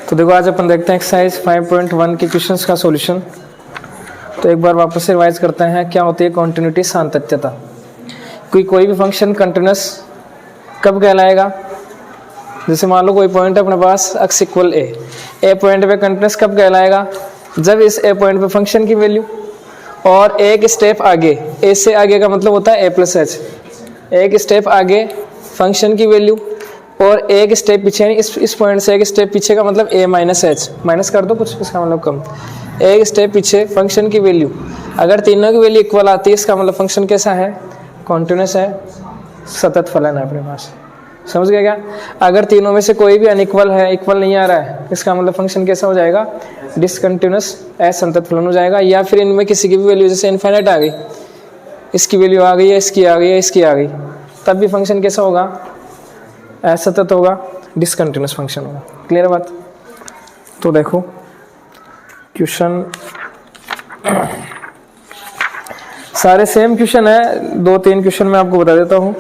तो देखो आज अपन देखते हैं एक्सरसाइज 5.1 के क्वेश्चंस का सॉल्यूशन। तो एक बार वापस से रिवाइज करते हैं क्या होती है कॉन्टिन्यूटी सातत्यता। कोई भी फंक्शन कंटिन्यूस कब कहलाएगा, जैसे मान लो कोई पॉइंट है अपने पास x इक्वल ए पॉइंट पे कंटिन्यूस कब कहलाएगा, जब इस ए पॉइंट पे फंक्शन की वैल्यू और एक स्टेप आगे, ए से आगे का मतलब होता है ए प्लस एच, एक स्टेप आगे फंक्शन की वैल्यू और एक स्टेप पीछे, इस पॉइंट से एक स्टेप पीछे का मतलब ए माइनस एच, माइनस कर दो कुछ, इसका मतलब कम, एक स्टेप पीछे फंक्शन की वैल्यू, अगर तीनों की वैल्यू इक्वल आती है इसका मतलब फंक्शन कैसा है, कॉन्टिन्यूस है, सतत फलन है अपने पास। समझ गया क्या? अगर तीनों में से कोई भी अनइक्वल है, इक्वल नहीं आ रहा है, इसका मतलब फंक्शन कैसा हो जाएगा, डिसकंटिन्यूस असंतत फलन हो जाएगा। या फिर इनमें किसी की भी वैल्यू जैसे इनफाइनाइट आ गई, इसकी वैल्यू आ गई है, इसकी आ गई है, इसकी आ गई, तब भी फंक्शन कैसा होगा, असतत होगा, डिसकंटिन्यूस फंक्शन होगा। क्लियर है बात? तो देखो क्वेश्चन सारे सेम क्वेश्चन है, 2-3 क्वेश्चन मैं आपको बता देता हूं।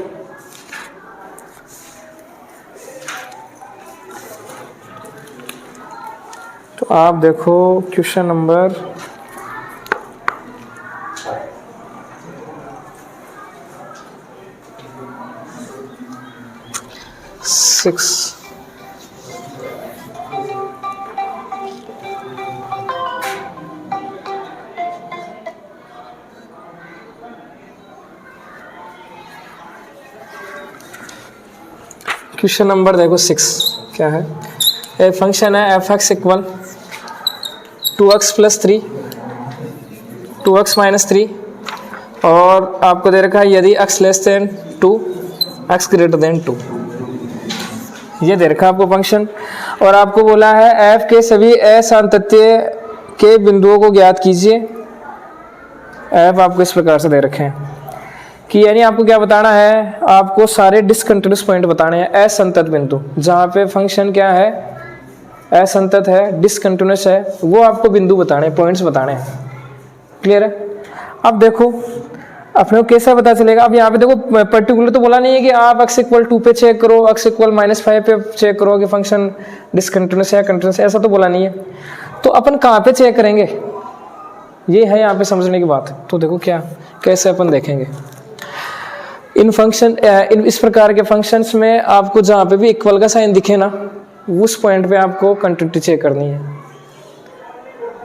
तो आप देखो क्वेश्चन नंबर 6। क्वेश्चन नंबर देखो 6 क्या है, एक फंक्शन है F x equal 2x plus 3 2x minus 3 और आपको दे रखा है यदि x less than 2 x greater than 2, ये दे रखा है आपको फंक्शन, और आपको बोला है f के सभी असांतत्य के बिंदुओं को ज्ञात कीजिए। f आपको इस प्रकार से दे रखे हैं कि यानी आपको क्या बताना है, आपको सारे डिसकंटिन्यूस पॉइंट बताने हैं, असंतत बिंदु जहाँ पे फंक्शन क्या है, असंतत है, डिसकंटिन्यूस है, वो आपको बिंदु बताने, पॉइंट्स बताने हैं। क्लियर है? अब देखो अपने को कैसा पता चलेगा, अब यहाँ पे देखो पर्टिकुलर तो बोला नहीं है कि आप x इक्वल 2 पे चेक करो, x इक्वल -5 पे चेक करो कि फंक्शन डिसकंटिन्यूस है या कंटिन्यूस है, ऐसा तो बोला नहीं है। तो अपन कहाँ पे चेक करेंगे, ये है यहाँ पे समझने की बात। तो देखो क्या कैसे अपन देखेंगे इन फंक्शन, इस प्रकार के फंक्शंस में आपको जहाँ पे भी इक्वल का साइन दिखे ना, उस पॉइंट पे आपको कंटिन्यूटी चेक करनी है,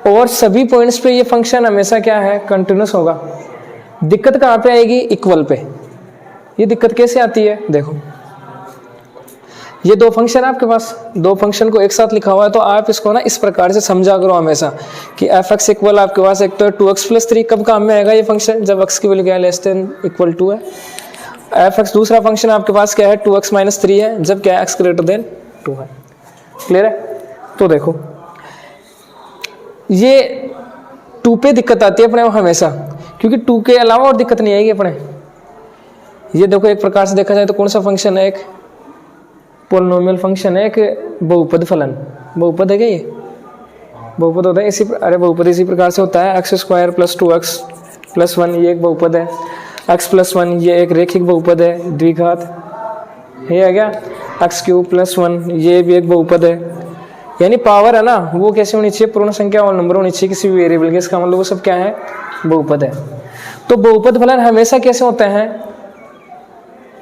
और सभी पॉइंट्स पे ये फंक्शन हमेशा क्या है, कंटिन्यूस होगा। दिक्कत कहाँ पे आएगी, इक्वल पे। ये दिक्कत कैसे आती है, देखो ये दो फंक्शन है आपके पास, दो फंक्शन को एक साथ लिखा हुआ है, तो आप इसको ना इस प्रकार से समझा करो हमेशा कि एफ एक्स इक्वल आपके पास एक तो 2x प्लस 3 कब काम में आएगा ये फंक्शन, जब x की वैल्यू क्या है, लेस देन इक्वल 2 है। एफ एक्स दूसरा फंक्शन आपके पास क्या है, 2x माइनस 3 है, जब क्या है, x ग्रेटर देन 2 है। क्लियर है? तो देखो ये 2 पे दिक्कत आती है अपने हमेशा, क्योंकि 2 के अलावा और दिक्कत नहीं आएगी अपने। ये देखो एक प्रकार से देखा जाए तो कौन सा फंक्शन है, एक पोलिनोमियल फंक्शन है, एक बहुपद फलन, बहुपद है क्या, ये बहुपद होता है इसी, अरे बहुपद इसी प्रकार से होता है, x square plus 2x plus 1 ये एक बहुपद है, x प्लस 1 ये एक रेखिक बहुपद है, द्विघात ये है क्या, x क्यूब प्लस 1 ये भी एक बहुपद है। यानी पावर है ना वो कैसे होनी चाहिए, पूर्ण संख्या और नंबर होनी चाहिए किसी भी वेरिएबल के, इसका मतलब वो सब क्या है, बहुपद है। तो बहुपद फलन हमेशा कैसे होते हैं,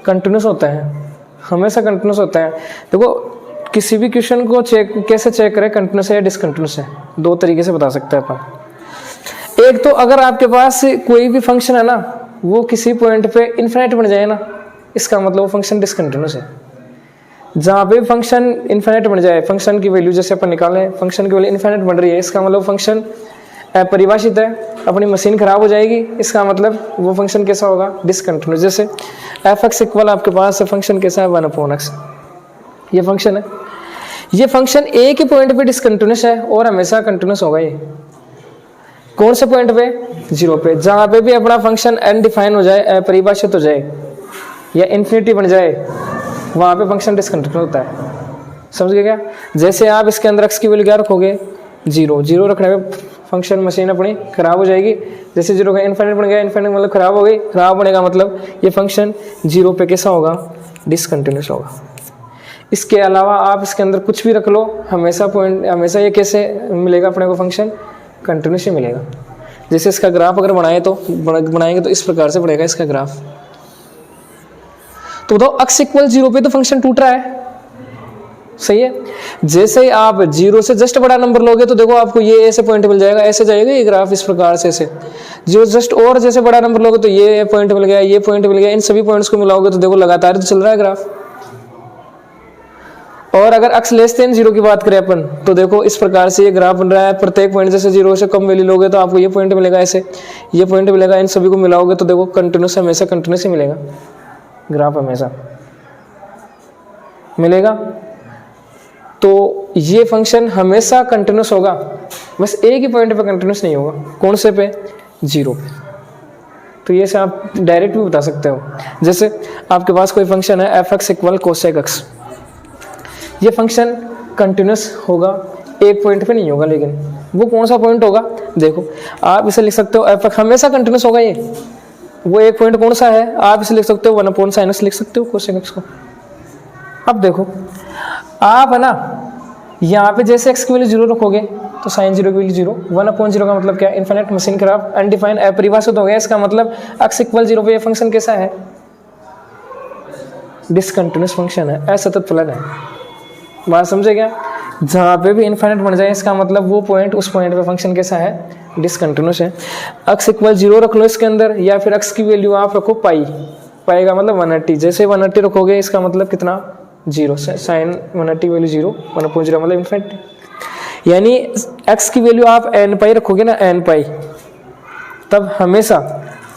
कंटिन्यूस होते हैं, हमेशा कंटिन्यूस होता है। देखो किसी भी क्वेश्चन को चेक कैसे चेक करें, कंटिन्यूस है या डिसकंटिन्यूस है, दो तरीके से बता सकते हैं अपन। एक तो अगर आपके पास कोई भी फंक्शन है ना वो किसी पॉइंट पे इनफिनिट बन जाए ना, इसका मतलब वो फंक्शन डिसकंटिन्यूस है। जहाँ पे फंक्शन इनफिनिट बन जाए, फंक्शन की वैल्यू जैसे अपन निकालें, फंक्शन की वैल्यू इनफिनिट बन रही है, इसका मतलब फंक्शन परिभाषित है, अपनी मशीन खराब हो जाएगी, इसका मतलब वो फंक्शन कैसा होगा, डिसकंटिन्यूस। जैसे एफ एक्स इक्वल आपके पास फंक्शन कैसा है, 1/x, ये फंक्शन है, ये फंक्शन ए के पॉइंट पे डिसकंटिन्यूस है और हमेशा कंटिन्यूस होगा। ये कौन से पॉइंट पे, 0 पे, जहाँ पे भी अपना फंक्शन अनडिफाइन हो जाए, अपरिभाषित हो जाए या इन्फिनिटी बन जाए, वहाँ पे फंक्शन डिसकंटिन्यूस होता है। समझ गए क्या? जैसे आप इसके अंदर x की वैल्यू क्या रखोगे, 0 रखने पे फंक्शन मशीन अपनी खराब हो जाएगी। जैसे 0 का इनफिनिट बन गया, इनफिनिट मतलब खराब हो गई, खराब होने का मतलब ये फंक्शन 0 पे कैसा होगा, डिसकंटिन्यूस होगा। इसके अलावा आप इसके अंदर कुछ भी रख लो, हमेशा पॉइंट, हमेशा ये कैसे मिलेगा अपने को फंक्शन, कंटिन्यूस ही मिलेगा। जैसे इसका ग्राफ अगर बनाएंगे तो इस प्रकार से बढ़ेगा इसका ग्राफ। तो बताओ x इक्वल 0 पे तो फंक्शन टूट रहा है, सही है। जैसे ही आप 0 से जस्ट बड़ा नंबर लोगे तो देखो आपको ये ऐसे पॉइंट मिल जाएगा, ऐसे जाएगा ये ग्राफ इस प्रकार से ऐसे। 0 जस्ट और जैसे बड़ा नंबर लोगे तो ये पॉइंट मिल गया, ये पॉइंट मिल गया, इन सभी पॉइंट्स को मिलाओगे तो देखो लगातार तो चल रहा है ग्राफ। और अगर x लेस देन 0 की बात करें अपन तो देखो इस प्रकार से ये ग्राफ बन रहा है। प्रत्येक पॉइंट जैसे 0 से कम वैल्यू लोगे तो आपको ये पॉइंट मिलेगा, ऐसे ये पॉइंट मिलेगा, इन सभी को मिलाओगे तो देखो कंटिन्यूस, हमेशा कंटिन्यूस ही मिलेगा ग्राफ, हमेशा मिलेगा। तो ये फंक्शन हमेशा कंटिन्यूस होगा, बस एक ही पॉइंट पे कंटिन्यूस नहीं होगा। कौन से पे? 0 पे। तो ये से आप डायरेक्ट भी बता सकते हो। जैसे आपके पास कोई फंक्शन है f(x = cosec(x), ये फंक्शन कंटिन्यूस होगा, एक पॉइंट पे नहीं होगा, लेकिन वो कौन सा पॉइंट होगा? देखो आप इसे लिख सकते हो f(x) हमेशा कंटिन्यूस होगा ये, वो एक पॉइंट कौन सा है? आप इसे लिख सकते हो 1/sin(x) लिख सकते हो cosec(x) को। अब देखो आप है ना, यहाँ पे जैसे x की वैल्यू 0 रखोगे तो sin 0 की वैल्यू 0, 1/0 का मतलब क्या? इनफाइनाइट मशीन ग्राफ, अनडिफाइंड, अपरिभाषित हो गया। इसका मतलब x = 0 पे ये फंक्शन कैसा है? डिसकंटिन्यूस फंक्शन है, असतत फलन है। बात समझे क्या? जहाँ पे भी इनफाइनाइट बन जाए इसका मतलब वो पॉइंट, उस पॉइंट पे फंक्शन कैसा है? डिसकंटिन्यूस है। x = 0 रख लो इसके अंदर, या फिर x की वैल्यू आप रखो पाई, पाई का मतलब 180, जैसे 180 रखोगे इसका मतलब कितना? 0, sin 180 वैल्यू 0, 1/0 मतलब इनफाइनाइट। यानी x की वैल्यू आप n पाई रखोगे ना, n पाई, तब हमेशा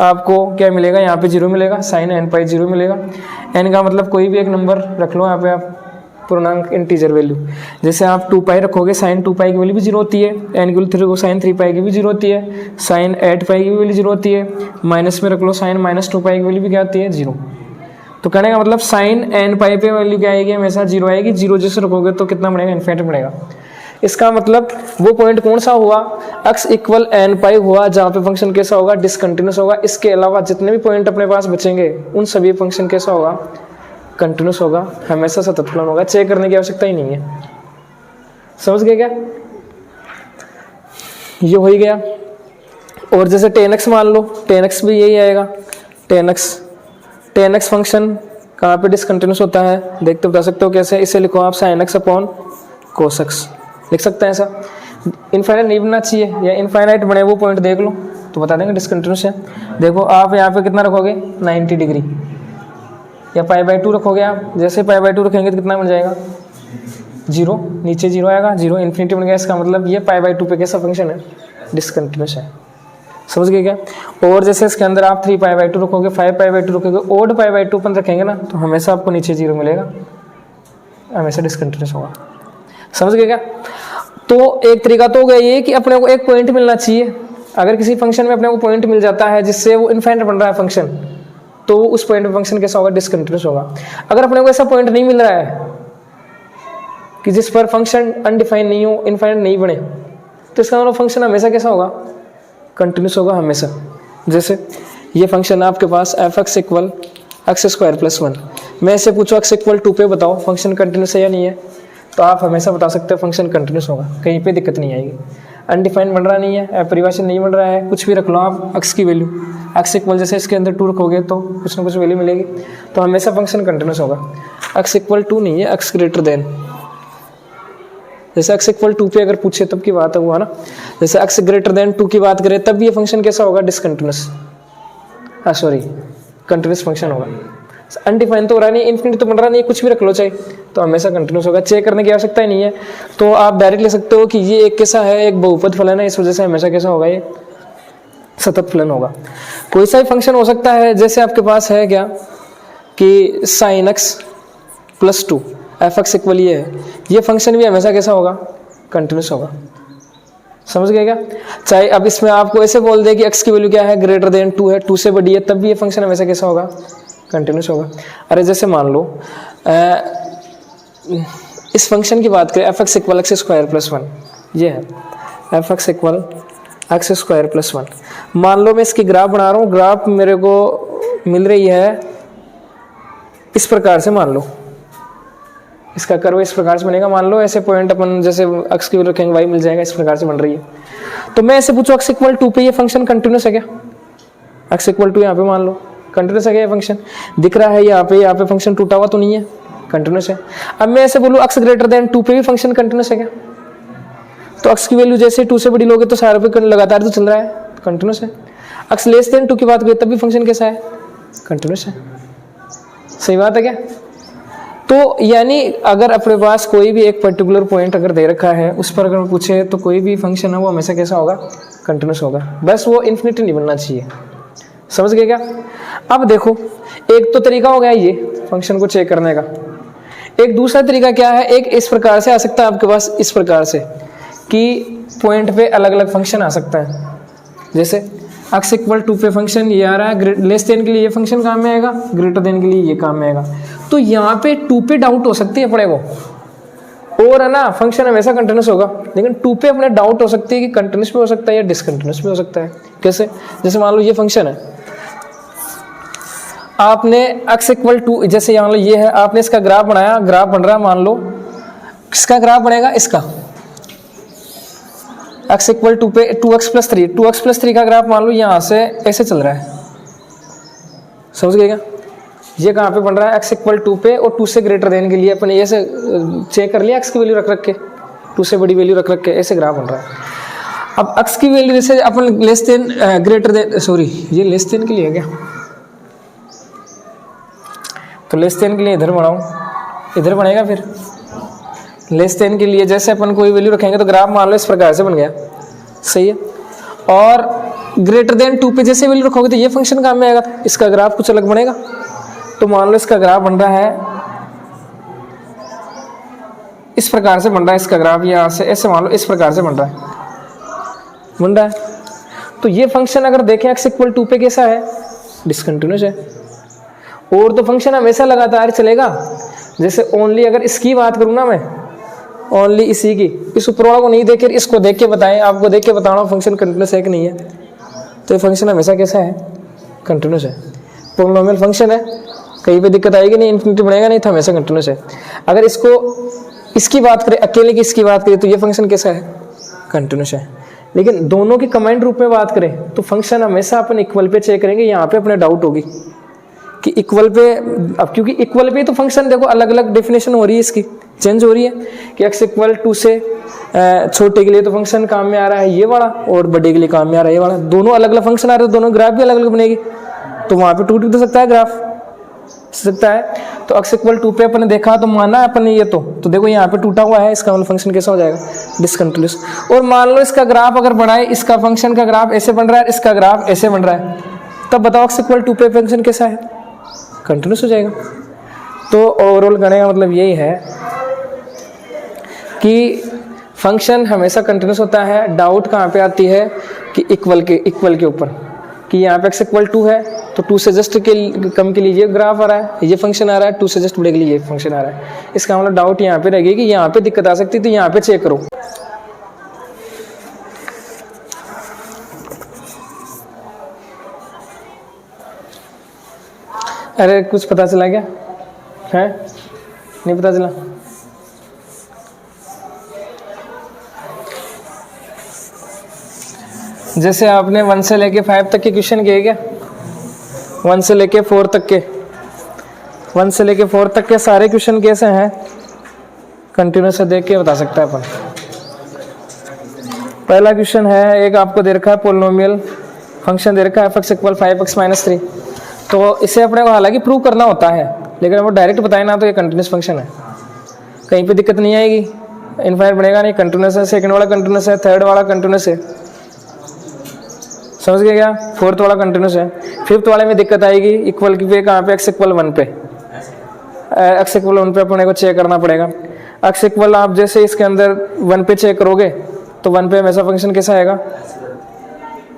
आपको क्या मिलेगा? यहाँ पे 0 मिलेगा, sin n पाई 0 मिलेगा। n का मतलब कोई भी एक नंबर रख लो यहाँ पे आप, पूर्णांक इंटीजर वैल्यू। जैसे आप 2 पाई रखोगे, sin 2 पाई की वैल्यू भी 0 होती है, n की वैल्यू 3 को sin 3 पाई की भी 0 होती है, sin 8 पाई की भी वैल्यू 0 होती है, माइनस में रख लो sin -2 पाई की वैल्यू भी क्या होती है? 0। तो कहने का मतलब sin n पाई पे वैल्यू क्या आएगी? हमेशा 0 आएगी। 0 जैसे रखोगे तो कितना बनेगा? इनफाइनाइट बनेगा। इसका मतलब वो पॉइंट कौन सा हुआ? x = n पाई हुआ, जहाँ पे फंक्शन कैसा होगा? डिसकंटिन्यूस होगा। इसके अलावा जितने भी पॉइंट अपने पास बचेंगे उन सभी फंक्शन कैसा होगा? कंटिन्यूस होगा, हमेशा सतत फलन होगा। चेक करने की आवश्यकता ही नहीं है। समझ गए क्या? ये हो ही गया। और जैसे tan x मान लो, tan x भी यही आएगा। tan x फंक्शन कहाँ पे डिसकंटिन्यूस होता है? देखते बता सकते हो कैसे? इसे लिखो आप sin x/cos(x) लिख सकते हैं ऐसा। इनफाइनाइट नहीं बनना चाहिए, या इनफाइनाइट बने वो पॉइंट देख लो तो बता देंगे डिसकंटिन्यूस है। देखो आप यहाँ पे कितना रखोगे? 90 डिग्री, या π/2 रखोगे आप। जैसे π/2 रखेंगे तो कितना बन जाएगा? 0, नीचे 0 आएगा, 0 इन्फिनिटी बन गया। इसका मतलब ये π/2 पे कैसा फंक्शन है? डिसकंटिन्यूस है। समझ गए क्या? और जैसे इसके अंदर आप 3π/2 रखोगे, 5π/2 रखोगे, ओड π/2 अपन रखेंगे ना तो हमेशा आपको नीचे 0 मिलेगा, हमेशा डिसकंटिन्यूस होगा। समझ गए क्या? तो एक तरीका तो हो गया ये कि अपने को एक पॉइंट मिलना चाहिए। अगर किसी फंक्शन में अपने को पॉइंट मिल जाता है जिससे वो इनफाइनाइट बन रहा है फंक्शन, तो उस पॉइंट पे फंक्शन कैसा होगा? डिसकंटिन्यूस होगा। अगर अपने को ऐसा पॉइंट नहीं मिल रहा है कि जिस पर फंक्शन अनडिफाइंड नहीं हो, इनफाइनाइट नहीं बने, तो इसका मतलब फंक्शन हमेशा कैसा होगा? कंटिन्यूस होगा हमेशा। जैसे ये फंक्शन आपके पास f(x = x² + 1), मैं इसे पूछो x = 2 पे बताओ फंक्शन कंटिन्यूस है या नहीं है, तो आप हमेशा बता सकते हो फंक्शन कंटिन्यूस होगा, कहीं पे दिक्कत नहीं आएगी। अनडिफाइंड बन रहा नहीं है, अपरिभाषित नहीं बन रहा है, कुछ भी रख लो आप x की वैल्यू, x = जैसे इसके अंदर 2 रखोगे तो कुछ ना कुछ वैल्यू मिलेगी, तो हमेशा फंक्शन कंटिन्यूस होगा। x = 2 नहीं है, x > जैसे x = 2 पे अगर पूछे तब की बात है वो, है ना। जैसे x > 2 की बात करें तब ये फंक्शन कैसा होगा? डिसकंटिन्यूस, कंटिन्यूस फंक्शन होगा। अनडिफाइंड तो हो रहा नहीं, इन्फिनिटी तो बन रहा नहीं, कुछ भी रख लो चाहे, तो हमेशा कंटिन्यूस होगा। चेक करने की आवश्यकता ही नहीं है। तो आप डायरेक्ट ले सकते हो कि ये एक कैसा है? एक बहुपद फलन है, इस वजह से हमेशा कैसा होगा? ये सतत फलन होगा। कोई सा भी फंक्शन हो सकता है, जैसे आपके पास है क्या कि sin x + 2 f(x = ये है, ये फंक्शन भी हमेशा कैसा होगा? कंटिन्यूस होगा। समझ गए क्या? चाहे अब इसमें आपको ऐसे बोल दे कि x की वैल्यू क्या है? <2 है, 2 से बड़ी है, तब भी ये फंक्शन हमेशा कैसा होगा? कंटिन्यूस होगा। अरे जैसे मान लो इस फंक्शन की बात करें, f(x = x² + 1), ये है f(x = x² + 1। मान लो मैं इसकी ग्राफ बना रहा हूँ, ग्राफ मेरे को मिल रही है इस प्रकार से, मान लो इसका कर्व इस प्रकार से बनेगा। मान लो ऐसे पॉइंट अपन जैसे अक्स की वैल्यू रखेंगे वाई मिल जाएगा, इस प्रकार से बन रही है। तो मैं ऐसे पूछूं अक्स इक्वल 2 पे ये फंक्शन कंटिन्यूस है क्या? अक्स इक्वल 2 यहाँ पे मान लो कंटिन्यूस है क्या? ये फंक्शन दिख रहा है यहाँ पे फंक्शन टूटा हुआ तो नहीं है, कंटिन्यूस है। अब मैं ऐसे बोलूँ अक्स ग्रेटर देन 2 पे भी फंक्शन कंटिन्यूस है क्या? तो अक्स की वैल्यू जैसे 2 से बड़ी लोगे तो सारे पे लगातार तो चल रहा है, कंटिन्यूस है। अक्स लेस देन 2 की बात करें तब भी फंक्शन कैसा है? कंटिन्यूस है। सही बात है क्या? तो यानी अगर अपने पास कोई भी एक पर्टिकुलर पॉइंट अगर दे रखा है उस पर अगर पूछे तो कोई भी फंक्शन है वो हमेशा कैसा होगा? कंटिन्यूस होगा। बस वो इन्फिनिटी नहीं बनना चाहिए। समझ गए क्या? अब देखो एक तो तरीका हो गया ये फंक्शन को चेक करने का। एक दूसरा तरीका क्या है? एक इस प्रकार से आ सकता है आपके पास, इस प्रकार से कि पॉइंट पे अलग अलग फंक्शन आ सकता है। जैसे अक्स इक्वल 2 पे फंक्शन ये आ रहा है, लेस देन के लिए ये फंक्शन काम में आएगा, ग्रेटर देन के लिए ये काम में आएगा। तो यहाँ पे 2 पे डाउट हो सकती है अपने को, और है ना फंक्शन हमेशा कंटिन्यूस होगा। लेकिन 2 पे अपने डाउट हो सकती है कि कंटिन्यूस भी हो सकता है या डिसकंटिन्यूस भी हो सकता है। कैसे? जैसे मान लो ये फंक्शन है, आपने एक्स इक्वल 2 जैसे मान लो ये है, आपने इसका ग्राफ बनाया, ग्राफ बन रहा है, मान लो किसका ग्राफ बनेगा? इसका x इक्वल 2 पे 2x+3 का ग्राफ मान लो यहाँ से ऐसे चल रहा है। समझ गए क्या? ये कहाँ पे बन रहा है? x इक्वल 2 पे और 2 से ग्रेटर देन के लिए अपन ऐसे चेक कर लिया, x की वैल्यू रख के 2 से बड़ी वैल्यू रख के ऐसे ग्राफ बन रहा है। अब x की वैल्यू जैसे अपन less than greater than, sorry ये लेस देन के लिए है क्या? तो लेस देन के लिए इधर बढ़ाऊँ, इधर बनेगा। फिर लेस देन के लिए जैसे अपन कोई वैल्यू रखेंगे तो ग्राफ मान लो इस प्रकार से बन गया। सही है। और ग्रेटर देन 2 पे जैसे वैल्यू रखोगे तो ये फंक्शन काम में आएगा, इसका ग्राफ कुछ अलग बनेगा। तो मान लो इसका ग्राफ बन रहा है इस प्रकार से बन रहा है, इसका ग्राफ यहाँ से ऐसे मान लो इस प्रकार से बन रहा है। तो ये फंक्शन अगर देखें x इक्वल 2 पे कैसा है? डिसकंटिन्यूस है। और तो फंक्शन हमेशा लगातार चलेगा। जैसे ओनली अगर इसकी बात करूँ ना मैं, ओनली इसी की, इस ऊपर वाला को नहीं देख के इसको देख के बताएं, आपको देख के बताना फंक्शन कंटिन्यूस है कि नहीं है। तो ये फंक्शन हमेशा कैसा है? कंटिन्यूस है। पॉलिनोमियल फंक्शन है, कहीं पे दिक्कत आएगी नहीं, इन्फिनिटी बढ़ेगा नहीं, तो हमेशा कंटिन्यूस है। अगर इसको इसकी बात करें, अकेले की इसकी बात करें तो ये फंक्शन कैसा है? कंटिन्यूस है। लेकिन दोनों की कमांड रूप में बात करें तो फंक्शन हमेशा अपन इक्वल पे चेक करेंगे। यहाँ पे अपने डाउट होगी कि इक्वल पे, अब क्योंकि इक्वल पे तो फंक्शन देखो अलग अलग डेफिनेशन हो रही है, इसकी चेंज हो रही है कि x इक्वल 2 से छोटे के लिए तो फंक्शन काम में आ रहा है ये वाला, और बड़े के लिए काम में आ रहा है ये वाला। दोनों अलग अलग फंक्शन आ रहे हैं, दोनों ग्राफ भी अलग अलग बनेगी। तो वहाँ पे टूट भी तो सकता है ग्राफ, सकता है। तो x इक्वल 2 पे अपन ने देखा तो माना है अपन ने ये, तो देखो यहाँ पे टूटा हुआ है, इसका मतलब फंक्शन कैसा हो जाएगा? डिसकंटिन्यूस। और मान लो इसका ग्राफ अगर बढ़ाए, इसका फंक्शन का ग्राफ ऐसे बन रहा है, इसका ग्राफ ऐसे बन रहा है, तब बताओ x इक्वल 2 पे फंक्शन कैसा है? कंटिन्यूस हो जाएगा। तो ओवरऑल कहने का मतलब यही है कि फंक्शन हमेशा कंटिन्यूस होता है। डाउट कहाँ पे आती है? कि इक्वल के ऊपर, कि यहाँ पे x इक्वल 2 है तो 2 से जस्ट के कम के लिए ये ग्राफ आ रहा है, ये फंक्शन आ रहा है, 2 से जस्ट बड़े के लिए ये फंक्शन आ रहा है। इसका मतलब डाउट यहाँ पे रहेगी कि यहाँ पे दिक्कत आ सकती है, तो यहाँ पे चेक करो। अरे कुछ पता चला क्या है? नहीं पता चला? जैसे आपने 1 से लेके 5 तक के क्वेश्चन किए क्या? 1 से लेके 4 तक के, 1 से लेके 4 तक के सारे क्वेश्चन कैसे हैं? कंटिन्यूस से देख के बता सकता है अपन। पहला क्वेश्चन है, एक आपको दे रखा है पॉलिनोमियल फंक्शन दे रखा है f(x = 5x - 3). तो इसे अपने को हालांकि प्रूव करना होता है, लेकिन वो डायरेक्ट बताए ना तो ये कंटिन्यूस फंक्शन है, कहीं पे दिक्कत नहीं आएगी, इनफाइनाइट बनेगा नहीं, कंटिन्यूस है। सेकंड वाला कंटिन्यूस है, थर्ड वाला कंटिन्यूस है, समझ गए क्या? फोर्थ वाला कंटिन्यूस है। फिफ्थ वाले में दिक्कत आएगी, इक्वल की पे कहाँ पे? x इक्वल 1 पे, x इक्वल 1 पे अपने को चेक करना पड़ेगा। x इक्वल आप जैसे इसके अंदर 1 पे चेक करोगे तो 1 पे हमेशा फंक्शन कैसा आएगा?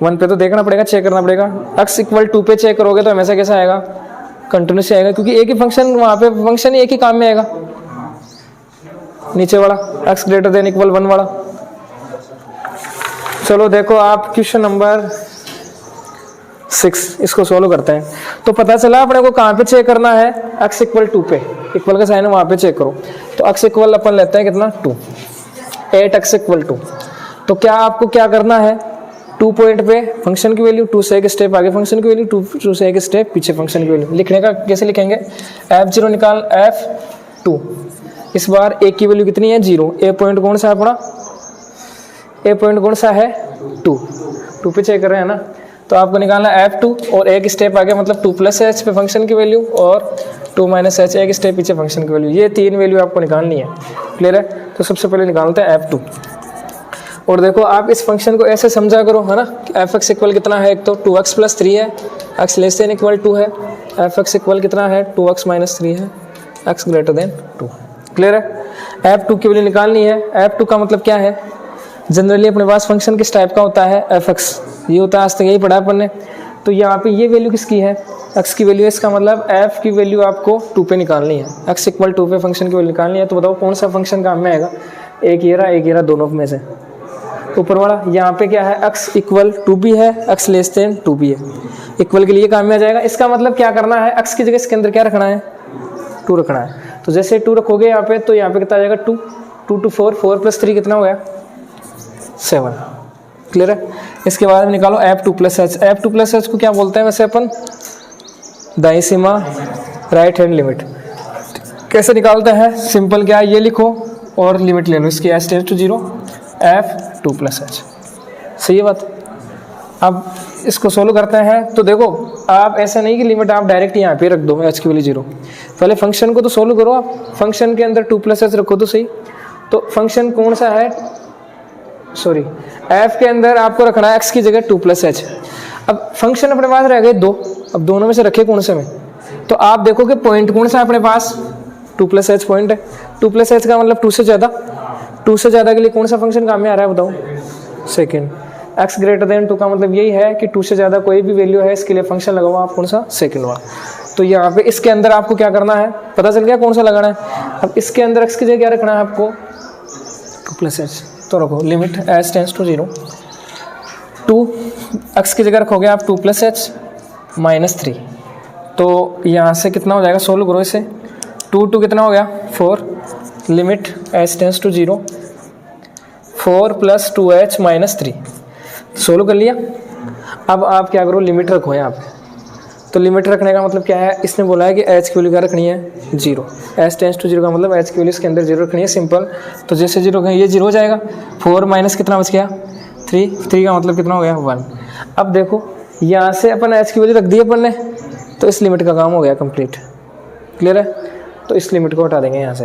1 पे तो देखना पड़ेगा, चेक करना पड़ेगा। x इक्वल 2 पे चेक करोगे तो हमेशा कैसा आएगा? कंटिन्यूस आएगा, क्योंकि एक ही फंक्शन वहाँ पे फंक्शन एक ही काम में आएगा, नीचे वाला x ग्रेटर देन इक्वल 1 वाला। चलो देखो आप क्वेश्चन नंबर 6। इसको सोल्व करते हैं तो पता चला अपने को कहाँ पे चेक करना है, x इक्वल 2 पे, इक्वल का साइन है वहाँ पे चेक करो। तो x इक्वल अपन लेते हैं कितना 2, 8x इक्वल 2। तो क्या आपको क्या करना है, 2 पॉइंट पे फंक्शन की वैल्यू, 2 से एक स्टेप आगे फंक्शन की वैल्यू, 2 से एक स्टेप पीछे फंक्शन की वैल्यू। लिखने का कैसे लिखेंगे, f0 निकाल f2, इस बार a की वैल्यू कितनी है 0, a पॉइंट कौन सा है अपना, a पॉइंट कौन सा है 2 पे चेक कर रहे हैं ना। तो आपको निकालना f2 और एक स्टेप आगे मतलब 2 प्लस h पे फंक्शन की वैल्यू और 2 माइनस h एक स्टेप पीछे फंक्शन की वैल्यू, ये 3 वैल्यू आपको निकालनी है। क्लियर है। तो सबसे पहले निकालते हैं f2 और देखो आप इस फंक्शन को ऐसे समझा करो है ना, fx इक्वल कितना है, एक तो 2x प्लस 3 है, x लेस देन इक्वल 2 है, fx इक्वल कितना है 2x माइनस 3 है, x ग्रेटर देन 2। क्लियर है। f2 की वैल्यू निकालनी है। f2 का मतलब क्या है, जनरली अपने पास फंक्शन किस टाइप का होता है, fx, ये होता है, आज तक यही पढ़ा अपन ने। तो यहाँ पे ये वैल्यू किसकी है, x की वैल्यू है, इसका मतलब f की वैल्यू आपको 2 पे निकालनी है, x इक्वल 2 पे फंक्शन की वैल्यू निकालनी है। तो बताओ कौन सा फंक्शन काम में आएगा, एक ये रहा दोनों में से ऊपर वाला। यहाँ पे क्या है, x इक्वल 2 भी है, x लेस देन 2 भी है, इक्वल के लिए काम में आ जाएगा। इसका मतलब क्या करना है, x की जगह इसके अंदर क्या रखना है 2 रखना है। तो जैसे 2 रखोगे यहाँ पे, तो यहाँ पे कितना आ जाएगा 2 2 4 4 प्लस 3 कितना हो गया 7। क्लियर है। इसके बाद में निकालो f2 plus h। f2 plus h को क्या बोलते हैं वैसे अपन, दाईं सीमा राइट हैंड लिमिट। कैसे निकालते हैं, सिंपल क्या है, ये लिखो और लिमिट ले लो इसकी, h tends to 0 f2 plus h। सही है बात। अब इसको सोल्व करते हैं तो देखो आप ऐसा नहीं कि लिमिट आप डायरेक्ट यहाँ पे रख दो h की वैल्यू 0, पहले फंक्शन को तो सोल्व करो आप, फंक्शन के अंदर 2 प्लस h रखो तो सही। तो फंक्शन कौन सा है, सॉरी f के अंदर आपको रखना है x की जगह 2 प्लस h। अब फंक्शन अपने पास रह गए 2, अब दोनों में से रखे कौन से में, तो आप देखो कि पॉइंट कौन सा है अपने पास, 2 प्लस h पॉइंट है। 2 प्लस h का मतलब 2 से ज़्यादा, 2 से ज़्यादा के लिए कौन सा फंक्शन काम में आ रहा है बताओ, सेकेंड। x ग्रेटर देन 2 का मतलब यही है कि 2 से ज़्यादा कोई भी वैल्यू है इसके लिए फंक्शन लगाओ आप कौन सा, सेकेंड वाला। तो यहाँ पे इसके अंदर आपको क्या करना है, पता चल गया कौन सा लगाना है। अब इसके अंदर x की जगह क्या रखना है आपको 2 प्लस h। तो रखो limit h tends to 0, 2 x की जगह रखोगे आप 2 प्लस h माइनस 3। तो यहाँ से कितना हो जाएगा, सोल्व करो इसे, 2 कितना हो गया 4, limit h tends to 0, 4 plus 2h minus 3। Solve कर लिया। अब आप क्या करो, लिमिट रखो यहाँ पे। तो लिमिट रखने का मतलब क्या है, इसने बोला है कि h की वैल्यू क्या रखनी है 0, h टेंड्स टू 0 का मतलब h की वैल्यू इसके अंदर 0 रखनी है, सिंपल। तो जैसे 0 रखें ये 0 हो जाएगा, 4 माइनस कितना बच गया 3 का मतलब कितना हो गया 1। अब देखो यहाँ से अपन h की वैल्यू रख दी अपन ने, तो इस लिमिट का काम हो गया कंप्लीट। क्लियर है। तो इस लिमिट को हटा देंगे यहाँ से।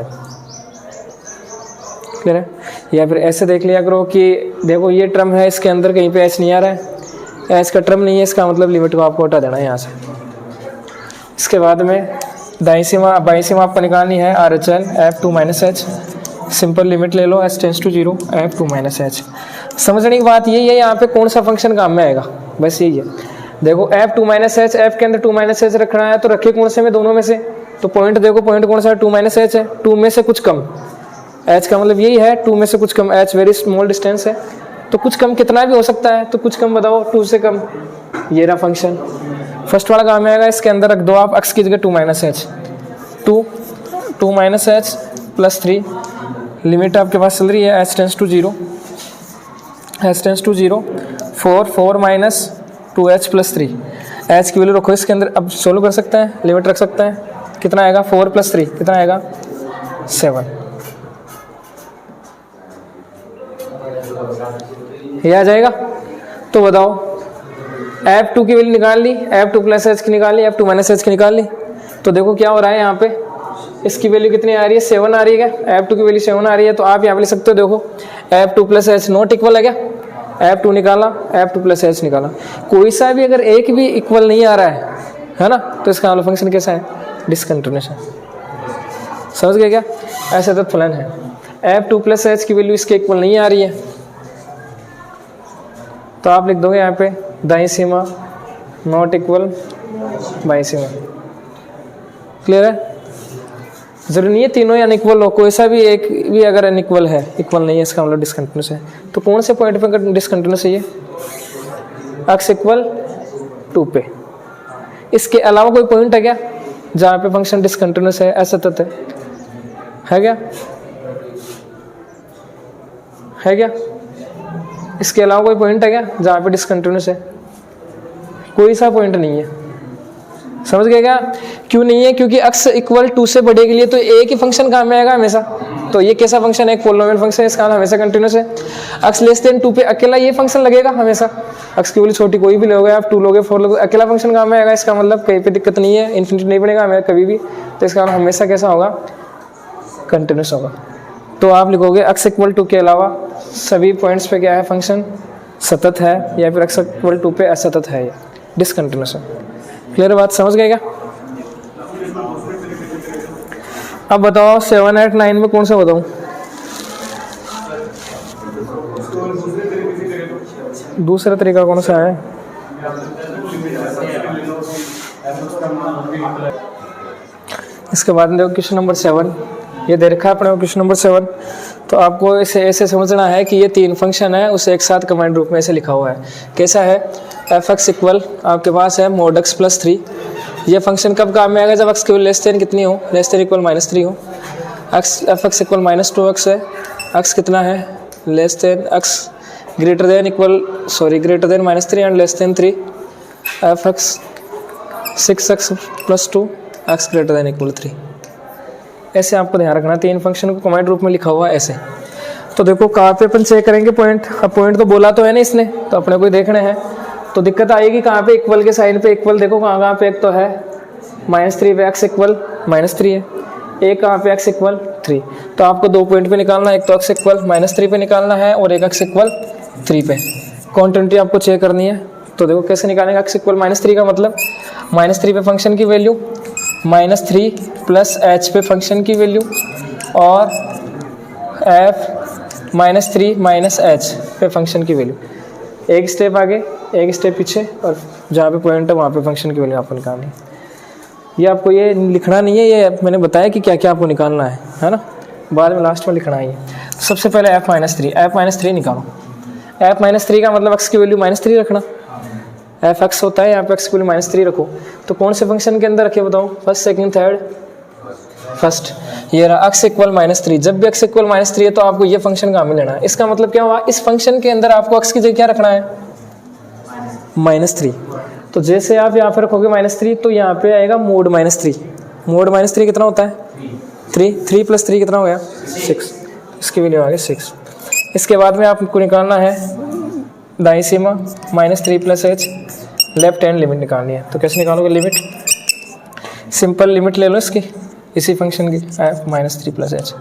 क्लियर है। या फिर ऐसे देख लिया करो कि देखो ये टर्म है, इसके अंदर कहीं पे h नहीं आ रहा है, h का टर्म नहीं है, इसका मतलब लिमिट को आपको हटा देना है यहाँ से। इसके बाद में दाईं सीमा बाईं सीमा आपको निकालनी है RHL f2 minus h। Simple limit ले लो h tends to 0 f2 minus h। समझने की बात यही है, यहाँ पे कौन सा फंक्शन काम में आएगा, बस यही है। देखो f2 माइनस h, f के अंदर 2 माइनस h रखना है, तो रखे कौन से में, दोनों में से। तो पॉइंट देखो, पॉइंट कौन सा है 2 माइनस h है, 2 में से कुछ कम, h का मतलब यही है 2 में से कुछ कम, h वेरी स्मॉल डिस्टेंस है, तो कुछ कम कितना भी हो सकता है, तो कुछ कम बताओ 2 से कम, ये रहा फंक्शन। फर्स्ट वाला काम में आएगा, इसके अंदर रख दो आप x की जगह 2 minus h, 2 minus h plus 3, limit आपके पास चल रही है h tends to 0, h tends to 0, 4 minus 2h plus 3, h की वैल्यू रखो इसके अंदर। अब सोल्व कर सकते हैं, लिमिट रख सकते हैं, कितना आएगा 4 प्लस 3 कितना आएगा 7, ये आ जाएगा। तो बताओ f2 की वैल्यू निकाल ली, f2 प्लस h की निकाल ली, f2 माइनस h की निकाल ली। तो देखो क्या हो रहा है यहाँ पे, इसकी वैल्यू कितनी आ रही है 7 आ रही है क्या, f2 की वैल्यू 7 आ रही है। तो आप यहाँ पे लिख सकते हो, देखो f2 plus h not equal है क्या, f2 निकाला, f2 प्लस h निकाला, कोई सा भी अगर एक भी इक्वल नहीं आ रहा है ना, तो इसका मतलब फंक्शन कैसा है, डिसकंटिन्यूअस है। समझ गए क्या, ऐसा तो फलन है। f2 प्लस h की वैल्यू इसके इक्वल नहीं आ रही है, तो आप लिख दोगे यहाँ पे दाईं सीमा नॉट इक्वल बाईं सीमा। क्लियर है। जरूरी नहीं है तीनों ही अनइक्वल हो, कोई सा भी एक भी अगर अनइक्वल है, इक्वल नहीं है, इसका मतलब डिसकंटिन्यूअस है। तो कौन से पॉइंट पे डिसकंटिन्यूअस है ये, x इक्वल 2 पे। इसके अलावा कोई पॉइंट है क्या जहाँ पे फंक्शन डिसकंटिन्यूस है, असतत है क्या? है क्या? इसके अलावा कोई पॉइंट है क्या जहाँ पे डिसकंटिन्यूस है? कोई सा पॉइंट नहीं है। समझ गए क्या? क्यों नहीं है? क्योंकि x इक्वल 2 से बड़े के लिए तो एक ही फंक्शन काम में आएगा हमेशा। तो ये कैसा फंक्शन है? एक पोलिनोमियल फंक्शन है, इसका हमेशा कंटिन्यूस है। x लेस देन 2 पे अकेला ये फंक्शन लगेगा हमेशा। x की वैल्यू छोटी कोई भी लोगे आप, 2 लोगे 4 लोगे, अकेला फंक्शन काम में आएगा। इसका मतलब कहीं पे दिक्कत नहीं है, इन्फिनिटी नहीं बनेगा हमें कभी भी। तो इसका हमेशा कैसा होगा? कंटिन्यूस होगा। तो आप लिखोगे x इक्वल 2 के अलावा सभी पॉइंट्स पे क्या है? फंक्शन सतत है, या फिर x इक्वल 2 पे असतत है, डिसकंटिन्यूस है। क्लियर बात? समझ गए क्या? अब बताओ 7, 8, 9 में कौन सा बताऊं? दूसरा तरीका कौन सा है? इसके बाद में देखो क्वेश्चन नंबर 7, ये दे रखा है अपने क्वेश्चन नंबर 7। तो आपको इसे ऐसे समझना है कि ये 3 फंक्शन है, उसे एक साथ कमांड रूप में ऐसे लिखा हुआ है। कैसा है? f(x) इक्वल आपके पास है mod x प्लस 3। ये फंक्शन कब काम में आएगा? जब x की वैल्यू लेस देन कितनी हो? लेस देन इक्वल -3 हो। f(x) इक्वल -2x है। x कितना है? Less than x greater than -3 and less than 3। f(x) 6x plus 2 x greater than equal 3। ऐसे आपको ध्यान रखना, 3 फंक्शन को कमांड रूप में लिखा हुआ है ऐसे। तो देखो कहाँ पे अपन चेक करेंगे पॉइंट? अब पॉइंट तो बोला तो है ना इसने, तो अपने को देखने हैं। तो दिक्कत आएगी कहाँ पे? इक्वल के साइन पे। इक्वल देखो कहाँ पे? एक तो है -3 पे x इक्वल -3 है, एक कहाँ पे x इक्वल 3। तो आपको 2 पॉइंट पे निकालना है, एक तो x इक्वल -3 पे निकालना है और एक x इक्वल 3 पे। क्वांटिटी आपको चेक करनी है। तो देखो कैसे निकालेंगे? x इक्वल -3 का मतलब -3 पे फंक्शन की वैल्यू, -3 प्लस h पे फंक्शन की वैल्यू, और f -3 माइनस h पे फंक्शन की वैल्यू। एक स्टेप आगे एक स्टेप पीछे, और जहाँ पे पॉइंट है वहाँ पे फंक्शन की वैल्यू आपको निकालनी है। ये आपको ये लिखना नहीं है, ये मैंने बताया कि क्या क्या आपको निकालना है ना? बाद में लास्ट में लिखना है ये। सबसे पहले f -3 निकालो। f -3 का मतलब x की वैल्यू -3 रखना। f(x) होता है, यहाँ पे x की वैल्यू -3 रखो। तो कौन से फंक्शन के अंदर रखे बताओ? First, second, third? फर्स्ट। ये रहा x इक्वल -3। जब भी x इक्वल -3 है तो आपको ये फंक्शन काम में लेना है। इसका मतलब क्या हुआ? इस फंक्शन के अंदर आपको x की जगह क्या रखना है? -3। तो जैसे आप यहाँ पे रखोगे -3 तो यहाँ पे आएगा mod -3। mod -3 कितना होता है? 3 प्लस 3 कितना हो गया? 6। इसकी वैल्यू आ गई 6। इसके बाद में आपको निकालना है दाईं सीमा -3 plus h, left hand limit निकालनी है। तो कैसे निकालोगे लिमिट? सिंपल लिमिट ले लो इसकी, इसी फंक्शन की f -3 प्लस h।